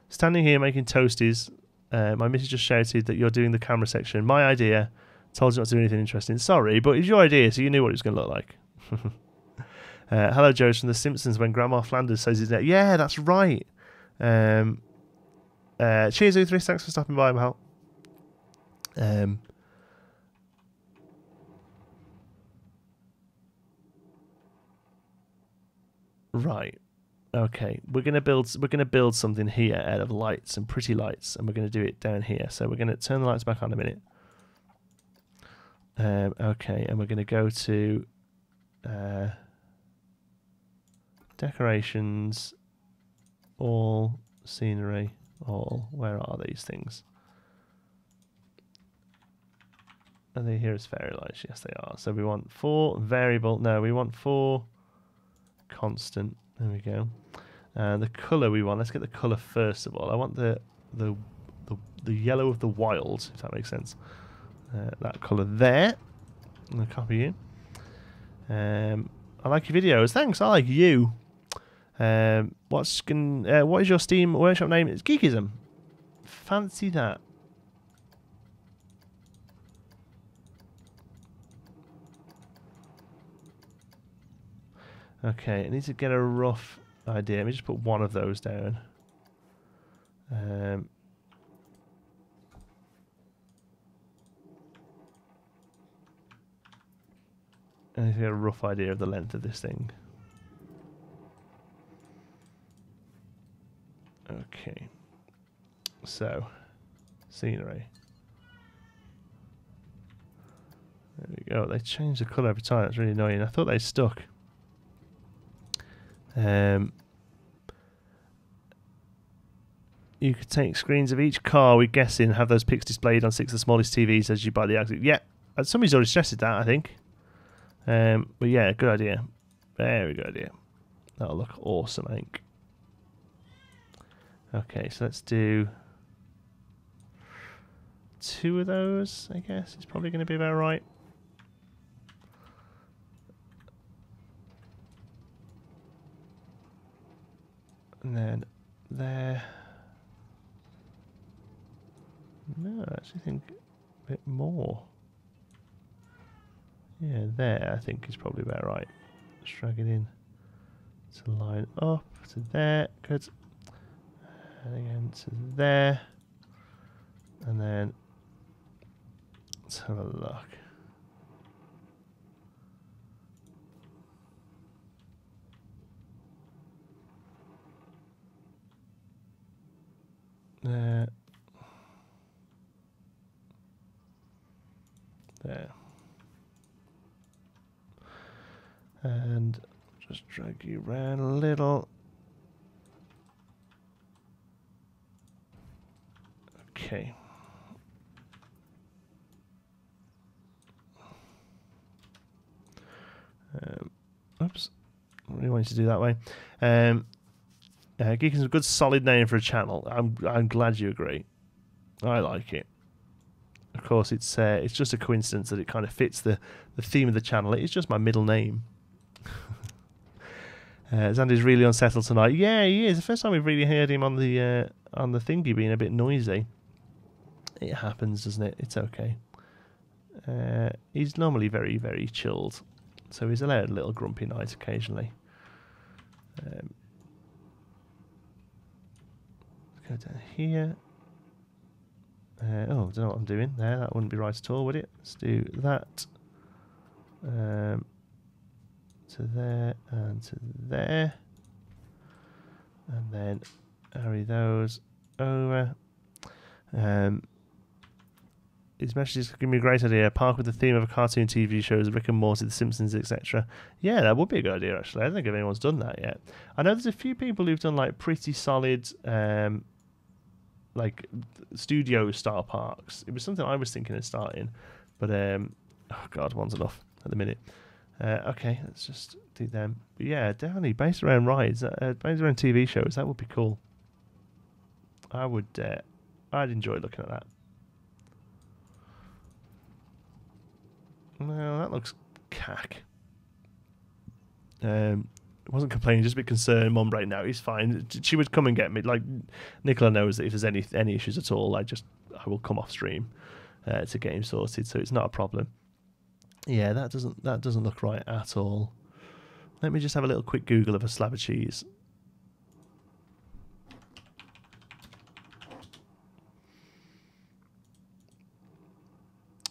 standing here making toasties. My missus just shouted that you're doing the camera section. My idea. Told you not to do anything interesting. Sorry, but it's your idea, so you knew what it was going to look like. Hello, Joe from The Simpsons when Grandma Flanders says his name. Yeah, that's right. Cheers, U3. Thanks for stopping by, Mal. Right. Okay. We're gonna build something here out of lights and pretty lights, and we're gonna do it down here. So we're gonna turn the lights back on a minute. Okay, and we're going to go to decorations, all, scenery, all. Where are these things? Are they here as fairy lights? Yes, they are. So we want 4 variable. No, we want 4 constant. There we go. And the colour we want. Let's get the colour first of all. I want the yellow of the wild, if that makes sense. That colour there. I'm gonna copy you. I like your videos. Thanks. I like you. What is your Steam workshop name? It's Geekism. Fancy that. Okay, I need to get a rough idea. Let me just put one of those down. I need to get a rough idea of the length of this thing. Okay. So, scenery. There we go. They change the colour every time. That's really annoying. I thought they stuck. You could take screens of each car, we're guessing, have those pics displayed on 6 of the smallest TVs as you buy the exit. Yeah, somebody's already suggested that, I think. But yeah, good idea. Very good idea. That'll look awesome, I think. Okay, so let's do 2 of those, I guess. It's probably going to be about right. And then there. No, I actually think a bit more. Yeah, there I think is probably about right. Just drag it in to line up to there. Good. And again to there. And then let's have a look. There. There. And just drag you around a little. Okay. Oops. I really wanted to do that way. Geekism is a good solid name for a channel. I'm glad you agree. I like it. Of course, it's just a coincidence that it kind of fits the theme of the channel. It's just my middle name. Zandy's really unsettled tonight. Yeah, he is. The first time we've really heard him on the thingy being a bit noisy. It happens, doesn't it? It's okay. He's normally very, very chilled, so he's allowed a little grumpy night occasionally. Let's go down here. Oh, I don't know what I'm doing there. That wouldn't be right at all, would it? Let's do that. To there and to there. And then carry those over. His messages give me a great idea. Park with the theme of a cartoon TV shows, Rick and Morty, The Simpsons, etc. Yeah, that would be a good idea, actually. I don't think anyone's done that yet. I know there's a few people who've done like pretty solid like studio style parks. It was something I was thinking of starting, but oh god, one's enough at the minute. Okay, let's just do them. But yeah, definitely based around rides, based around TV shows. That would be cool. I'd enjoy looking at that. Well, that looks cack. Wasn't complaining, just a bit concerned. Mum, right now, he's fine. She would come and get me. Like Nicola knows that if there's any issues at all, I will come off stream to get him sorted. So it's not a problem. Yeah, that doesn't look right at all. Let me just have a little quick Google of a slab of cheese.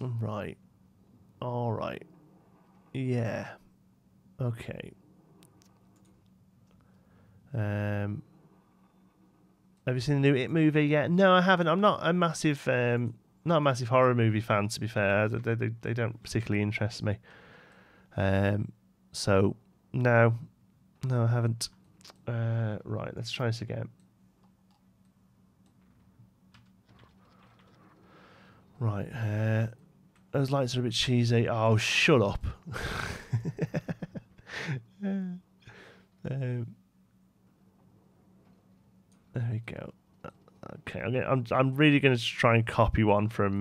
Right. All right. Yeah. Okay. Have you seen the new It movie yet? No, I haven't. I'm not a massive horror movie fan, to be fair. They don't particularly interest me. So no, I haven't. Right, let's try this again. Right. Those lights are a bit cheesy. Oh, shut up. There we go. Okay, I'm really going to try and copy one from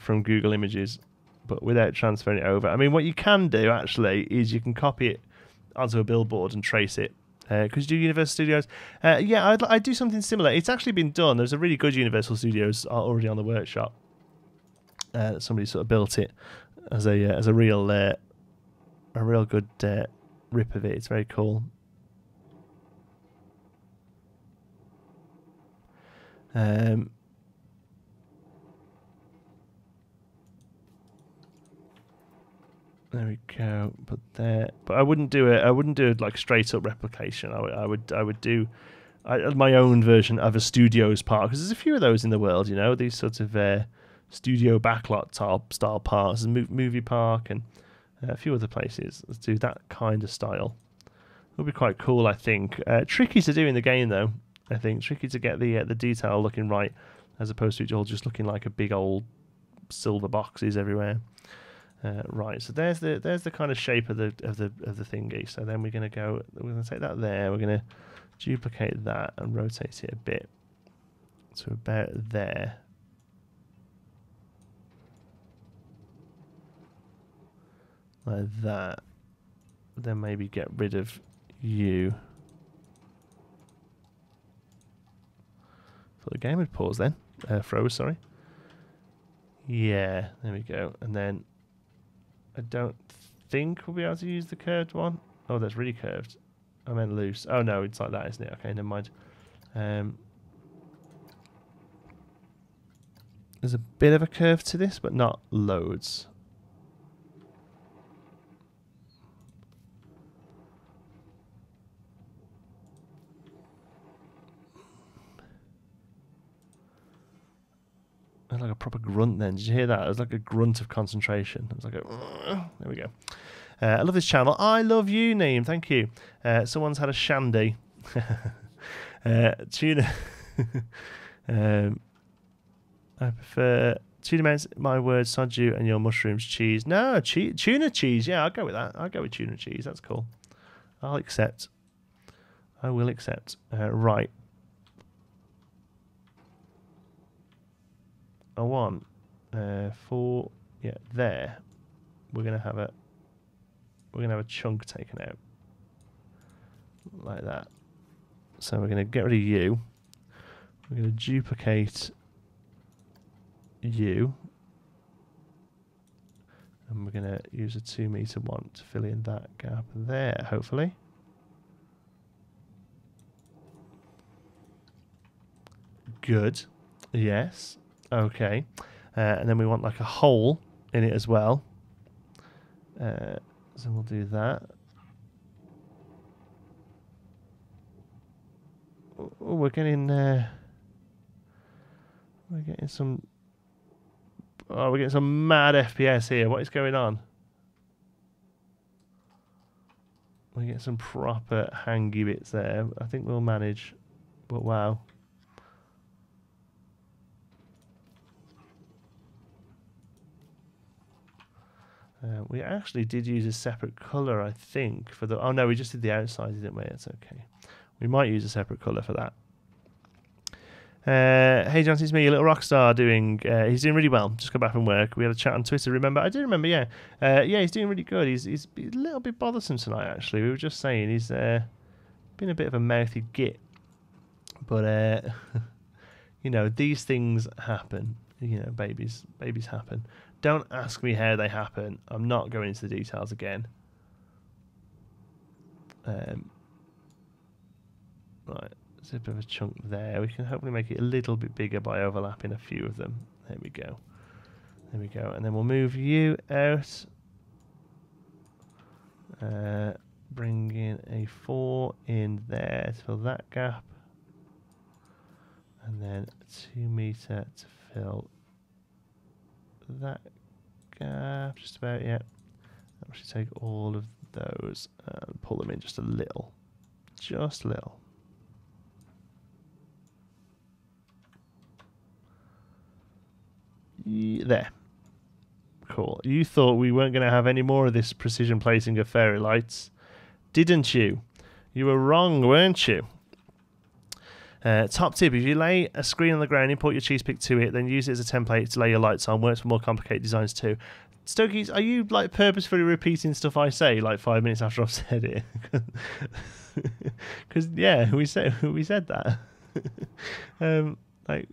Google Images, but without transferring it over. I mean, what you can do actually is you can copy it onto a billboard and trace it. Because you do Universal Studios. Yeah, I'd do something similar. It's actually been done. There's a really good Universal Studios already on the workshop. Somebody sort of built it as a real good rip of it. It's very cool. There we go. But I wouldn't do it. I wouldn't do it like straight up replication. I would do my own version of a studio's park, because there's a few of those in the world. You know, these sorts of studio backlot style parks, movie park, and a few other places. Let's do that kind of style. It'll be quite cool, I think. Tricky to do in the game, though. I think tricky to get the detail looking right, as opposed to it all just looking like a big old silver boxes everywhere. Right, so there's the kind of shape of the thingy. So then we're gonna take that there. We're gonna duplicate that and rotate it a bit to about there. Like that. Then maybe get rid of you. Thought the game had paused then. Froze, sorry. Yeah, there we go. And then I don't think we'll be able to use the curved one. Oh, that's really curved. I meant loose. Oh no, it's like that, isn't it? Okay, never mind. There's a bit of a curve to this, but not loads. It was like a proper grunt then. Did you hear that? It was like a grunt of concentration. It was like a... There we go. I love this channel. I love you, Neem. Thank you. Someone's had a shandy. Tuna. I prefer... Tuna means my word, soju, and your mushrooms cheese. No, tuna cheese. Yeah, I'll go with that. I'll go with tuna cheese. That's cool. I'll accept. I will accept. Right. I want for there. We're gonna have a chunk taken out like that. So we're gonna get rid of you. We're gonna duplicate you, and we're gonna use a 2 meter one to fill in that gap there. Hopefully. Good. Yes. Okay, and then we want like a hole in it as well. So we'll do that. Oh, we're getting some. Oh, we're getting some mad FPS here. What is going on? We get some proper hangy bits there. I think we'll manage. But wow. We actually did use a separate colour, I think, for the... Oh, no, we just did the outside, didn't we? It's okay. We might use a separate colour for that. Hey, Johnson, it's me, a little rock star doing... he's doing really well. Just got back from work. We had a chat on Twitter, remember? I do remember, yeah. Yeah, he's doing really good. He's a little bit bothersome tonight, actually. We were just saying he's been a bit of a mouthy git. But, you know, these things happen. You know, babies happen. Don't ask me how they happen. I'm not going into the details again. Right, there's a bit of a chunk there. We can hopefully make it a little bit bigger by overlapping a few of them. There we go. There we go. And then we'll move you out. Bring in a 4 in there to fill that gap. And then 2 meter to fill that gap, just about, yeah. I'll actually take all of those and pull them in just a little. Just a little. There. Cool. You thought we weren't going to have any more of this precision placing of fairy lights, didn't you? You were wrong, weren't you? Top tip, if you lay a screen on the ground, import your cheese pick to it, then use it as a template to lay your lights on. Works for more complicated designs too. Stokies, are you like purposefully repeating stuff I say like 5 minutes after I've said it? Because yeah, we said that. Like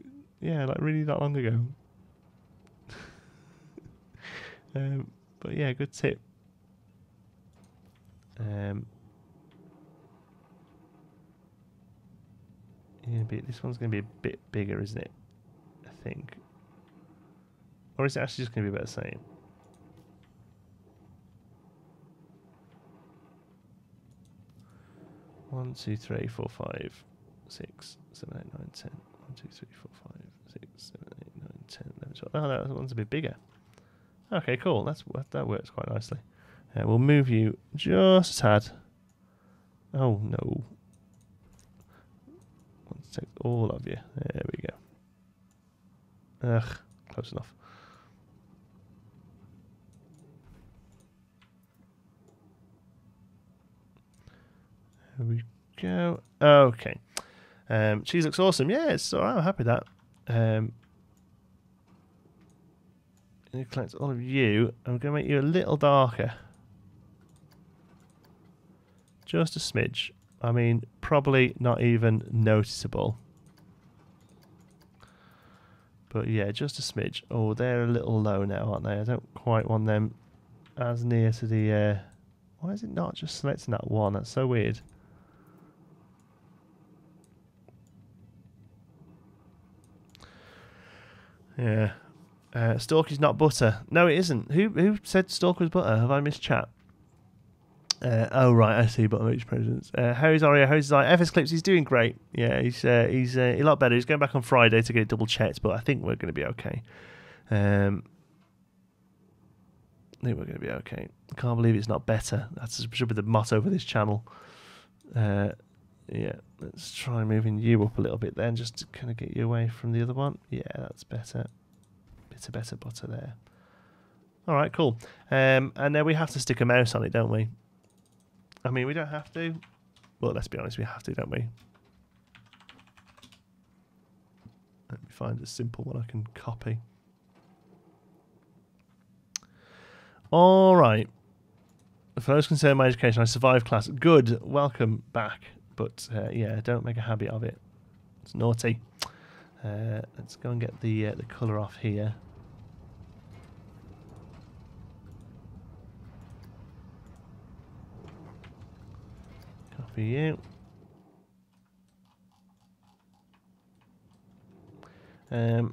really not long ago. But yeah, good tip. This one's going to be a bit bigger, isn't it? I think. Or is it actually just going to be about the same? One, 2, 3, 4, 5, 6, 7, 8, 9, 10. 1, 2, 3, 4, 5, 6, 7, 8, 9, 10, 11, 12. Oh, that one's a bit bigger. Okay, cool. That works quite nicely. We'll move you just a tad. Oh no. Let's take all of you. There we go. Ugh, close enough. There we go. Okay. Cheese looks awesome. Yeah, it's alright. I'm happy with that. Collect all of you. I'm going to make you a little darker. Just a smidge. I mean, probably not even noticeable. But yeah, just a smidge. Oh, they're a little low now, aren't they? I don't quite want them as near to the... Why is it not just selecting that one? That's so weird. Yeah. Stalky's not butter. No, it isn't. Who said Stalk was butter? Have I missed chat? Oh right, I see. Bottom H presents. How's Aria? How's Zai? FS Clips. He's doing great. Yeah, he's a lot better. He's going back on Friday to get it double checked, but I think we're going to be okay. I think we're going to be okay. I can't believe it's not better. That should be the motto for this channel. Yeah, let's try moving you up a little bit then, just to kind of get you away from the other one. Yeah, that's better. Bit of better butter there. All right, cool. And then we have to stick a mouse on it, don't we? I mean, we don't have to. Well, let's be honest, we have to, don't we? Let me find a simple one I can copy. All right. For those concerned with my education, I survived class. Good. Welcome back. But yeah, don't make a habit of it. It's naughty. Let's go and get the colour off here. Copy you.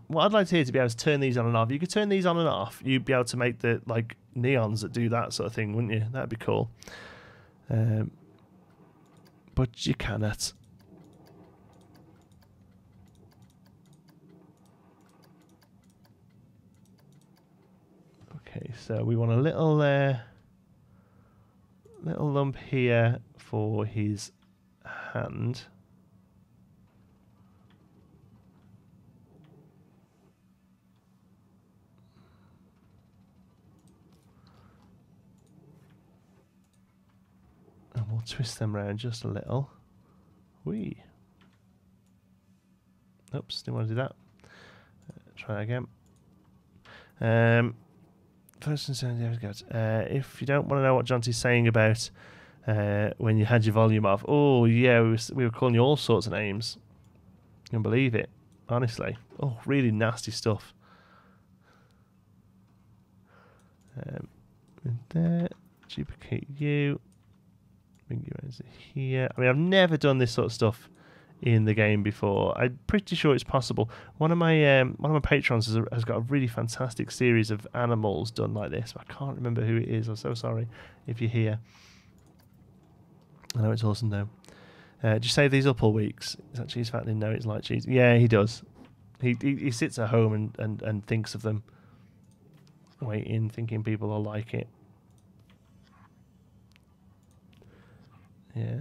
What I'd like to hear to be able to turn these on and off. You could turn these on and off. You'd be able to make the like neons that do that sort of thing, wouldn't you? That'd be cool. But you cannot. Okay, so we want a little lump here for his hand. And we'll twist them around just a little. Whee. Oops, didn't want to do that. Try again. First and second, if you don't want to know what Jonty's saying about when you had your volume off, oh yeah, we were calling you all sorts of names. You can believe it, honestly. Oh, really nasty stuff. There, duplicate you. Bring you over here. I mean, I've never done this sort of stuff in the game before. I'm pretty sure it's possible. One of my patrons has got a really fantastic series of animals done like this. I can't remember who it is. I'm so sorry if you're here. I know it's awesome though. Do you save these up all weeks? Is that cheese fattening? No, it's light cheese. Yeah, he does. He sits at home and thinks of them, waiting, thinking people will like it. Yeah.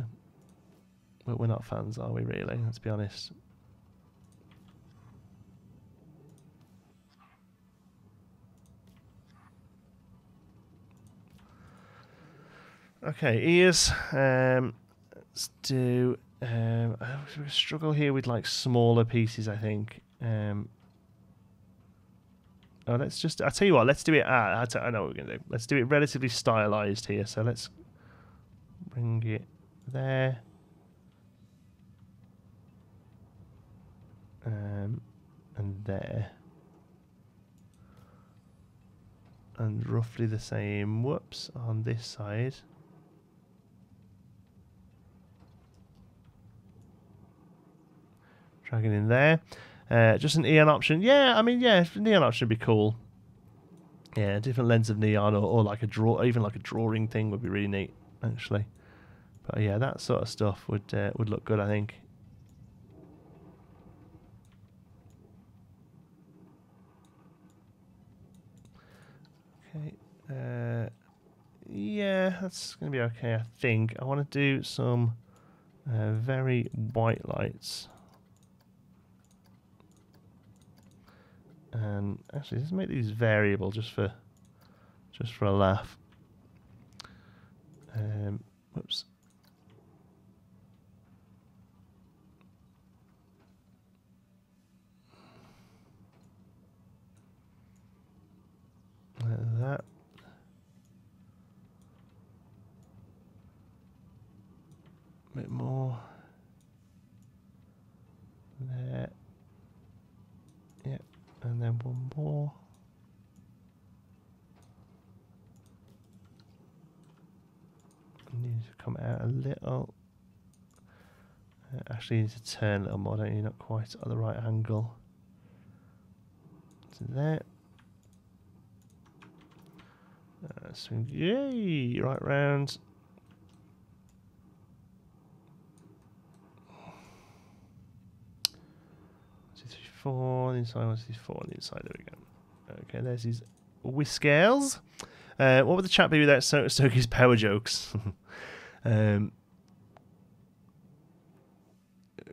But we're not fans, are we, really? Let's be honest. Okay, ears. Let's do. I struggle here with like smaller pieces, I think. Oh, let's just. I tell you what. Let's do it. I know what we're gonna do. Let's do it relatively stylized here. So let's bring it there. And there. And roughly the same. Whoops, on this side. Drag it in there. Just an neon option. Yeah, I mean, yeah, neon option would be cool. Yeah, different lens of neon, or like a even like a drawing thing would be really neat, actually. But yeah, that sort of stuff would look good, I think. Okay. Yeah, that's gonna be okay, I think. I want to do some very white lights. And actually, let's make these variable just for a laugh. Whoops. Like that. A bit more. There. Yep. And then one more. Needs to come out a little. Actually, you need to turn a little more, don't you? Not quite at the right angle. To there. Swing, yay! Right round. 2, 3, 4 on the inside. 1, 2, 3, 4 on the inside. There we go. Okay, there's his whiskers. What would the chat be without Stokey's power jokes? There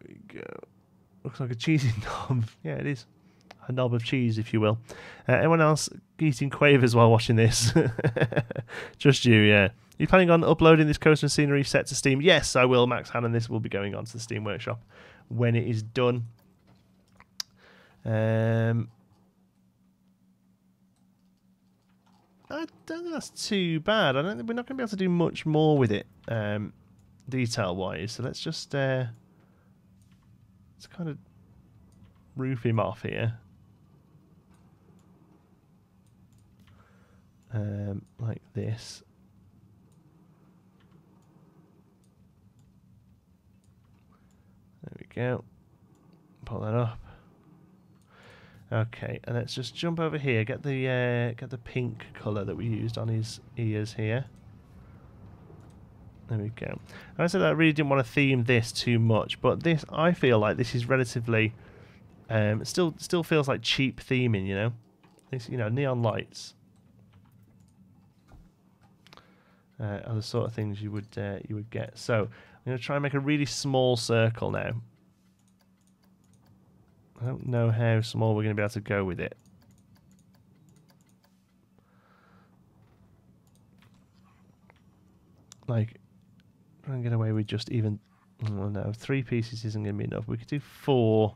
we go. Looks like a cheesy knob. Yeah, it is. A knob of cheese, if you will. Anyone else eating quavers while watching this? Just you, yeah. You planning on uploading this coaster scenery set to Steam? Yes, I will, Max Hannon. This will be going on to the Steam Workshop when it is done. I don't think that's too bad. I don't think we're not going to be able to do much more with it, detail-wise. So let's just let's kind of roof him off here, like this. There we go. Pull that up. Okay, and let's just jump over here. Get the pink colour that we used on his ears here. There we go. And I said I really didn't want to theme this too much, but this, I feel like this is relatively still feels like cheap theming, you know. This, you know, neon lights are the sort of things you would get. So I'm going to try and make a really small circle now. I don't know how small we're going to be able to go with it. Like, try and get away with just even... Oh no, 3 pieces isn't going to be enough. We could do 4.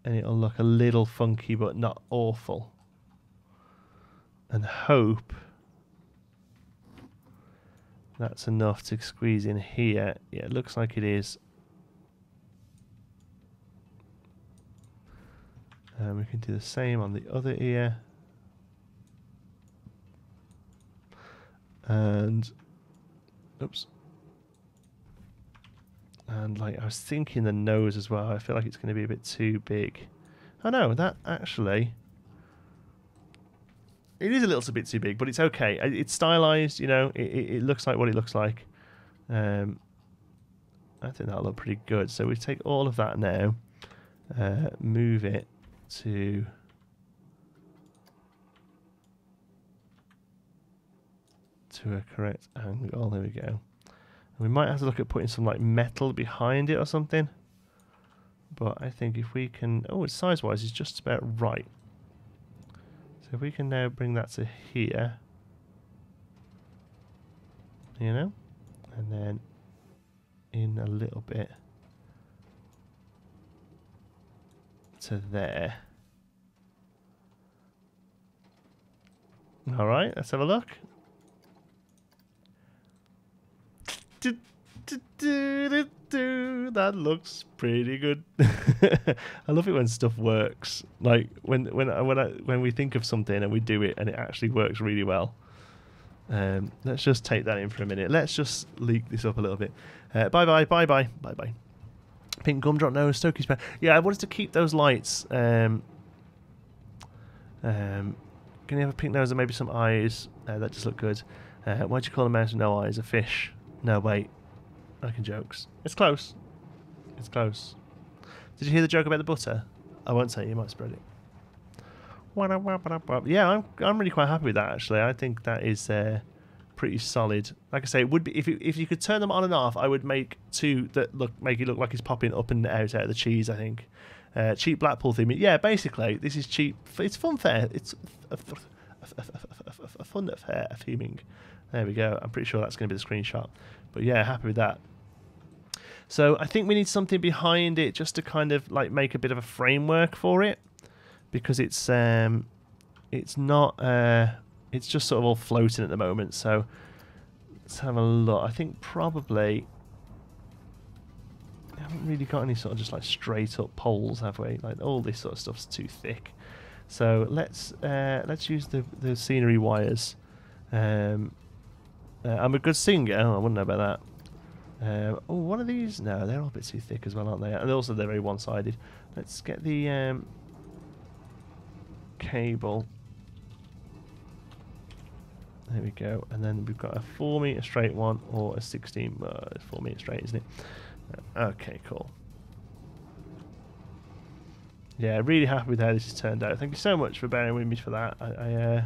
And it'll look a little funky, but not awful. And hope that's enough to squeeze in here. Yeah, it looks like it is. And we can do the same on the other ear. And, oops. And like I was thinking the nose as well. I feel like it's going to be a bit too big. Oh no, that actually... It is a little bit too big, but it's okay. It's stylized, you know. It looks like what it looks like. I think that'll look pretty good. So we take all of that now, move it to a correct angle. There we go. And we might have to look at putting some like metal behind it or something. But I think if we can... Oh, it's size-wise, it's just about right. So if we can now bring that to here. you know, and then in a little bit to there. All right, let's have a look. That looks pretty good. I love it when stuff works. Like when we think of something and we do it and it actually works really well. Let's just take that in for a minute. Let's just leak this up a little bit. Bye bye. Pink gumdrop nose, Stokey's pen. Yeah, I wanted to keep those lights. Can you have a pink nose and maybe some eyes? That just look good. Why'd you call a mouse with no eyes a fish? No, wait. Making jokes. It's close. It's close. Did you hear the joke about the butter? I won't say. You might spread it. Yeah, I'm really quite happy with that, actually. I think that is pretty solid. Like I say, it would be if you could turn them on and off. I would make two that make it look like it's popping up and out of the cheese. I think cheap Blackpool theme. Yeah, basically this is cheap. It's fun fair. It's a fun fair theming. There we go. I'm pretty sure that's going to be the screenshot. But yeah, happy with that. So I think we need something behind it just to kind of like make a bit of a framework for it, because it's not it's just sort of all floating at the moment. So let's have a look. I think probably we haven't really got any sort of just like straight up poles, have we? Like all this sort of stuff's too thick. So let's use the scenery wires. I'm a good singer. Oh, I wouldn't know about that. Oh, one of these? No, they're all a bit too thick as well, aren't they? And also they're very one-sided. Let's get the cable. There we go. And then we've got a 4 meter straight one or a 16. 4 meter straight, isn't it? Okay, cool. Yeah, really happy with how this has turned out. Thank you so much for bearing with me for that. I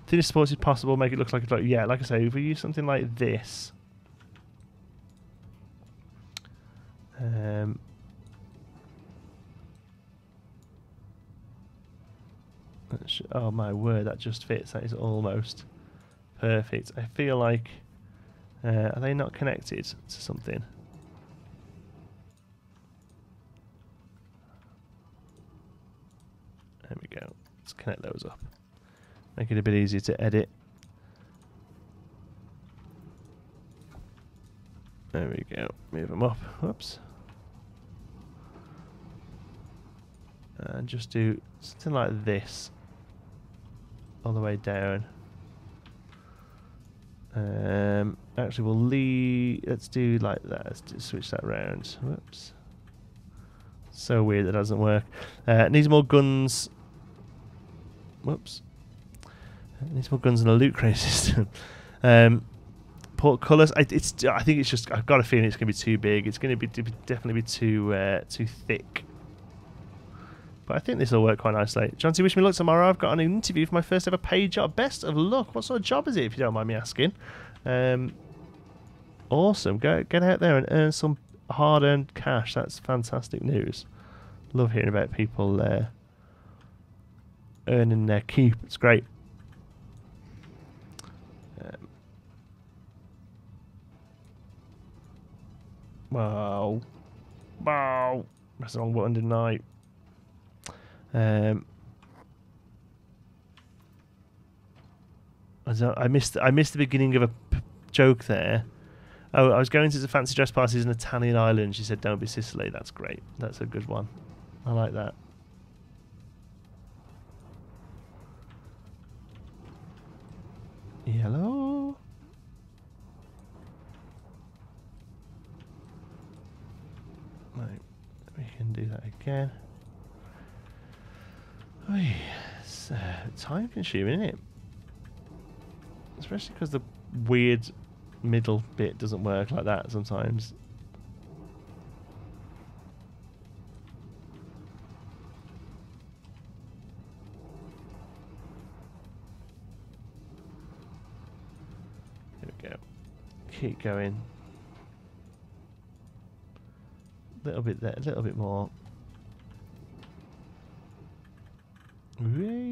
think as supports is possible. Make it look like it's like, yeah, like I say, if we use something like this. Oh my word, that just fits. That is almost perfect. I feel like are they not connected to something? There we go. Let's connect those up. Make it a bit easier to edit. There we go. Move them up. Whoops. And just do something like this all the way down. Actually, we'll leave. Let's do like that. Let's switch that around. Whoops. So weird that doesn't work. Needs more guns. Whoops. Needs more guns and a loot crate system. Port colours. I think it's just. I've got a feeling it's going to be too big. It's going to be definitely be too thick. But I think this will work quite nicely. John, wish me luck tomorrow. I've got an interview for my first ever paid job. Best of luck. What sort of job is it, if you don't mind me asking? Awesome. Get out there and earn some hard-earned cash. That's fantastic news. Love hearing about people earning their keep. It's great. Wow. Wow. That's the wrong button, didn't I? I missed the beginning of a joke there. Oh, I was going to the fancy dress parties in an Italian island. She said, "Don't be Sicily." That's great. That's a good one. I like that. Yellow. Right, we can do that again. It's time consuming, isn't it? Especially because the weird middle bit doesn't work like that sometimes. There we go. Keep going. A little bit there, a little bit more. Way.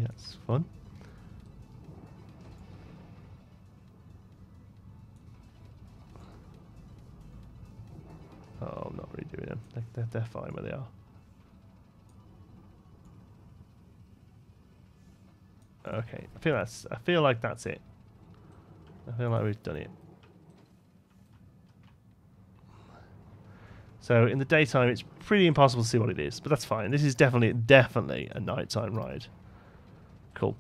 That's fun. them. They're fine where they are. Okay, I feel like that's it. I feel like we've done it. So in the daytime, it's pretty impossible to see what it is, but that's fine. This is definitely a nighttime ride. Cool.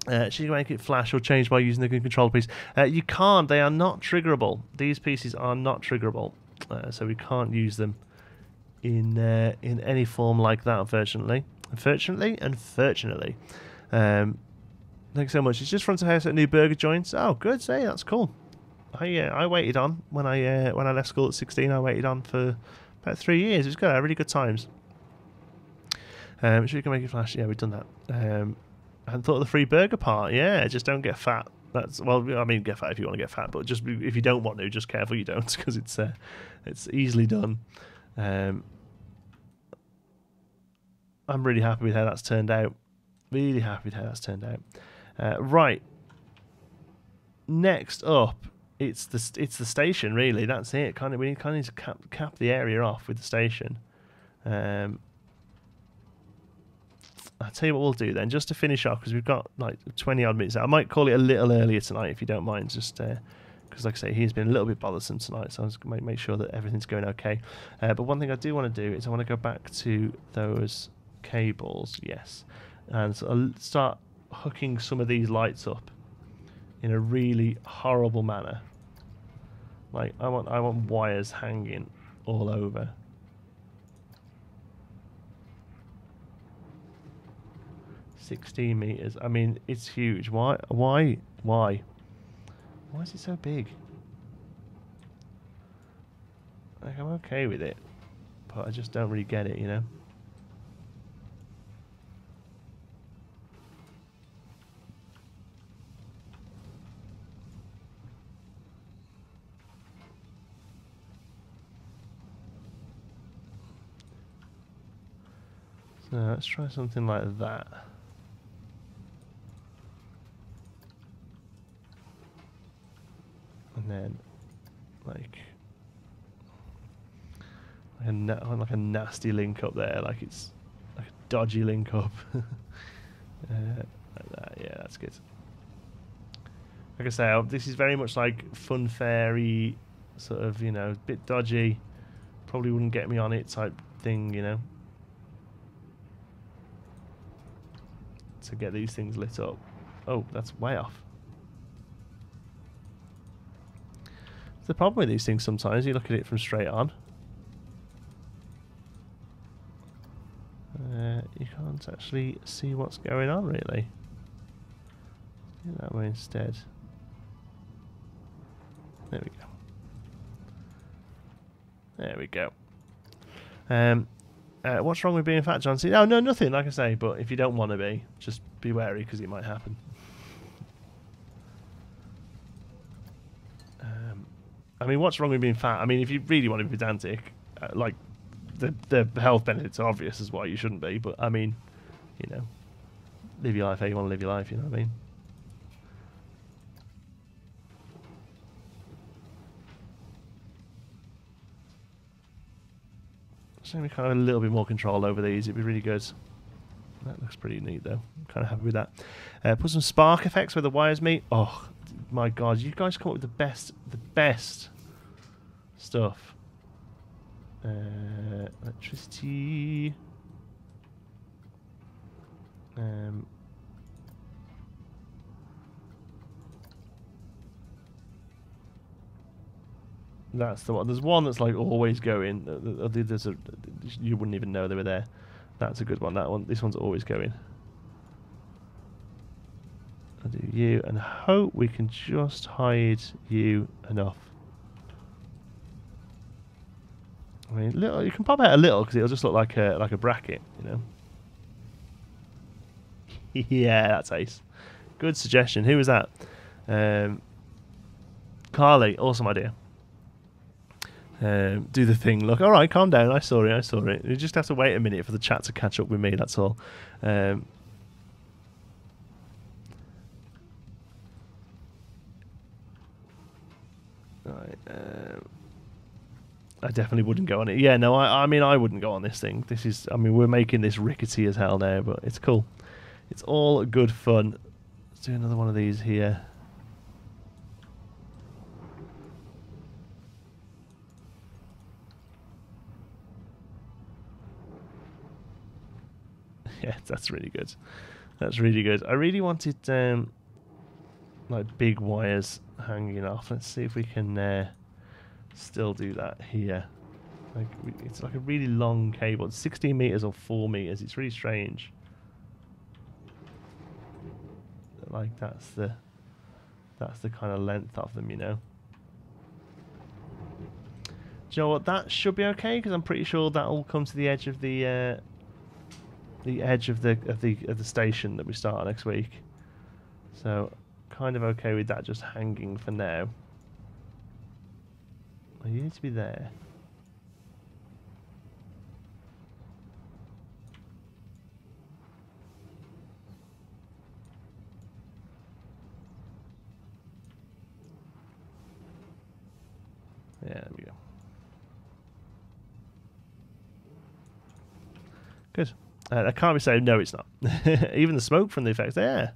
Should you make it flash or change by using the control piece? You can't. They are not triggerable. These pieces are not triggerable, so we can't use them in any form like that, unfortunately. Unfortunately. Thanks so much. It's just front of house at new burger joints. Oh, good. Say that's cool. I waited on when I left school at 16. I waited on for about 3 years. It was good. I had really good times. Sure you can make it flash. Yeah, we've done that. I hadn't thought of the free burger part. Yeah, just don't get fat. That's well. I mean, get fat if you want to get fat, but just if you don't want to, just careful you don't, because it's easily done. I'm really happy with how that's turned out. Really happy with how that's turned out. Right. Next up, it's the station. Really, that's it. We need to cap the area off with the station. I'll tell you what we'll do then, just to finish off, because we've got like 20 odd minutes out. I might call it a little earlier tonight if you don't mind, just because like I say, he's been a little bit bothersome tonight, so I was going to make sure that everything's going okay. But one thing I do want to do is I want to go back to those cables, yes, and so I'll start hooking some of these lights up in a really horrible manner. Like I want wires hanging all over. $16 meters. I mean, it's huge. Why is it so big? Like, I'm okay with it, but I just don't really get it, you know? So let's try something like that. And then, like a nasty link up there, like it's like a dodgy link up. Like that, yeah, that's good. Like I say, this is very much like fun fairy, sort of, you know, bit dodgy. Probably wouldn't get me on it type thing, you know. To get these things lit up. Oh, that's way off. The problem with these things sometimes, you look at it from straight on, you can't actually see what's going on really. Do it that way instead. There we go. There we go. What's wrong with being fat, John C? Oh, no, nothing, like I say, but if you don't want to be, just be wary because it might happen. I mean, what's wrong with being fat? I mean, if you really want to be pedantic, like, the health benefits are obvious as why you shouldn't be, but I mean, you know, live your life how you want to live your life, you know what I mean? So we kind of have a little bit more control over these, it'd be really good. That looks pretty neat though, I'm kind of happy with that. Put some spark effects where the wires meet. Oh my god, you guys come up with the best stuff. Electricity. That's the one. There's one that's like always going. There's a, you wouldn't even know they were there. That's a good one. That one. This one's always going. I'll do you and hope we can just hide you enough. I mean, little, you can pop out a little because it'll just look like a bracket, you know. Yeah, that's ace. Good suggestion. Who was that? Carly, awesome idea. Do the thing. Look, all right, calm down. I saw it. I saw it. You just have to wait a minute for the chat to catch up with me. That's all. Right. I definitely wouldn't go on it. Yeah, no, I mean, I wouldn't go on this thing. This is, I mean, we're making this rickety as hell now, but it's cool. It's all good fun. Let's do another one of these here. Yeah, that's really good. That's really good. I really wanted like big wires hanging off. Let's see if we can still do that here. Like it's like a really long cable. It's 16 meters or 4 meters. It's really strange. Like that's the kind of length of them, you know. Do you know what? That should be okay because I'm pretty sure that'll come to the edge of the station that we start next week. So kind of okay with that just hanging for now. Oh, you need to be there. Yeah, there we go. Good. I can't be saying no, it's not. Even the smoke from the effects there.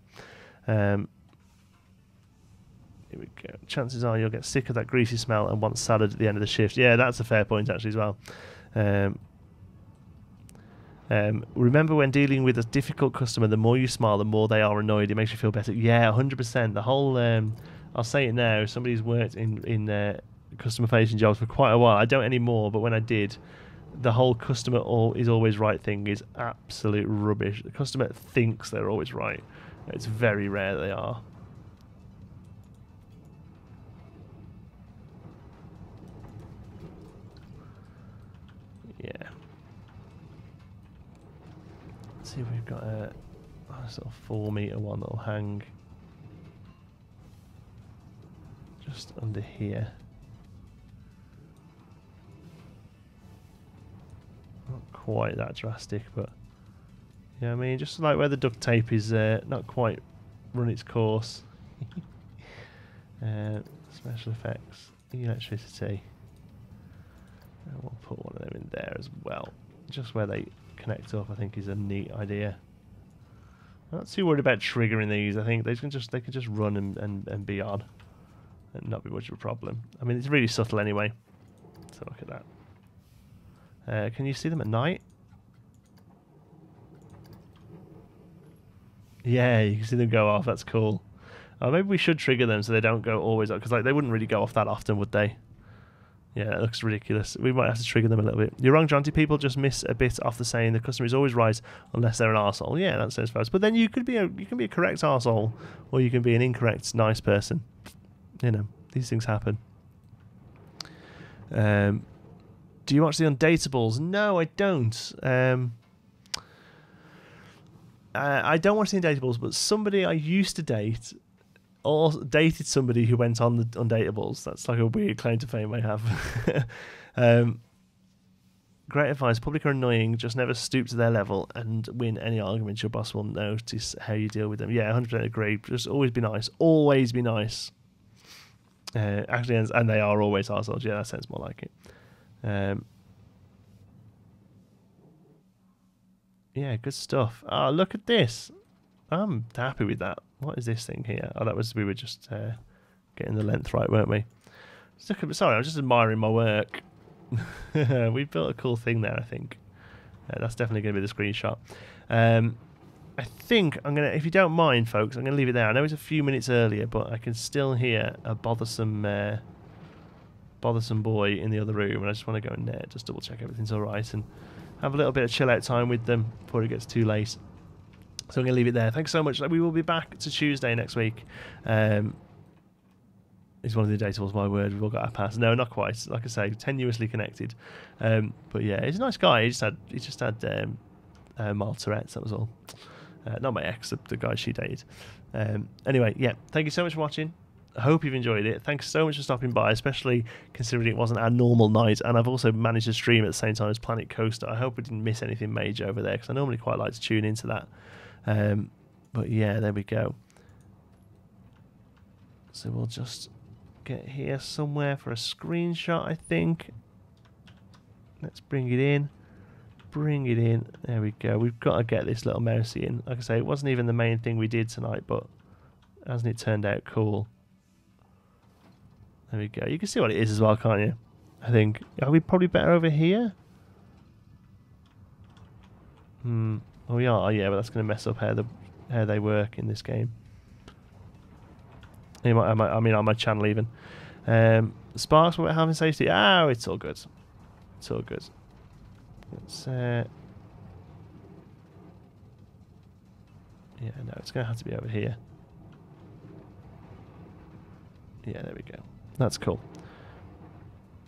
Here we go. Chances are you'll get sick of that greasy smell and want salad at the end of the shift. Yeah, that's a fair point actually as well. Remember when dealing with a difficult customer, the more you smile, the more they are annoyed. It makes you feel better. Yeah, 100%. The whole, I'll say it now, somebody's worked in customer-facing jobs for quite a while. I don't anymore, but when I did, the whole customer is always right thing is absolute rubbish. The customer thinks they're always right. It's very rare they are. Yeah. Let's see if we've got a sort of 4 meter one that'll hang just under here. Not quite that drastic, but yeah, I mean, just like where the duct tape is not quite run its course. Special effects, electricity. And we'll put one of them in there as well. Just where they connect up, I think, is a neat idea. I'm not too worried about triggering these. I think they can just run and be on, and not be much of a problem. I mean, it's really subtle anyway. So look at that. Can you see them at night? Yeah, you can see them go off. That's cool. Maybe we should trigger them so they don't go always up, because like they wouldn't really go off that often, would they? Yeah, that looks ridiculous. We might have to trigger them a little bit. You're wrong, Jonty. People just miss a bit off the saying the customer is always right unless they're an arsehole. Yeah, that sounds fast. But then you can be a correct arsehole, or you can be an incorrect nice person. You know, these things happen. Do you watch the Undateables? No, I don't. I don't watch the Undateables, but somebody I used to date or dated somebody who went on the Undateables. That's like a weird claim to fame I have. Great advice. Public are annoying. Just never stoop to their level and win any arguments. Your boss will notice how you deal with them. Yeah, 100% agree. Just always be nice. Always be nice. Actually, and they are always arseholes. Yeah, that sounds more like it. Yeah, good stuff. Oh, look at this. I'm happy with that. What is this thing here? Oh, that was, we were just getting the length right, weren't we? Sorry, I'm just admiring my work. We built a cool thing there, I think. That's definitely going to be the screenshot. I think I'm going to, if you don't mind, folks, I'm going to leave it there. I know it's a few minutes earlier, but I can still hear a bothersome boy in the other room, and I just want to go in there, just double check everything's all right, and have a little bit of chill out time with them before it gets too late. So I'm going to leave it there. Thanks so much. We will be back to Tuesday next week. Is one of the Undateables my word? We've all got our pass. No, not quite. Like I say, tenuously connected. But yeah, he's a nice guy. He just had mild Tourette's. That was all. Not my ex, the guy she dated. Anyway, yeah. Thank you so much for watching. I hope you've enjoyed it. Thanks so much for stopping by, especially considering it wasn't our normal night, and I've also managed to stream at the same time as Planet Coaster. I hope we didn't miss anything major over there, because I normally quite like to tune into that. But yeah, there we go. So we'll just get here somewhere for a screenshot, I think. Let's bring it in. Bring it in. There we go. We've got to get this little mousey in. Like I say, it wasn't even the main thing we did tonight, but hasn't it turned out cool? There we go. You can see what it is as well, can't you? I think. Are we probably better over here? Oh, we are. Oh, yeah, but that's going to mess up how they work in this game. I mean, on my channel even. Sparks, what having safety? Oh, it's all good. It's all good. Let's, yeah, no, it's going to have to be over here. Yeah, there we go. That's cool.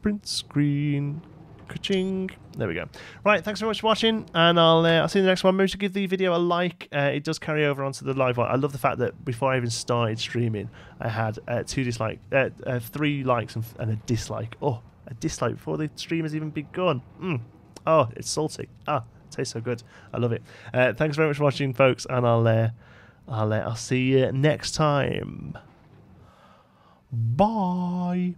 Print screen. Ka-ching. There we go. Right, thanks very much for watching, and I'll see you in the next one. Remember to give the video a like. It does carry over onto the live one. I love the fact that before I even started streaming, I had 3 likes and a dislike. Oh, a dislike before the stream has even begun. Oh, it's salty. Ah, it tastes so good. I love it. Thanks very much for watching, folks, and I'll see you next time. Bye.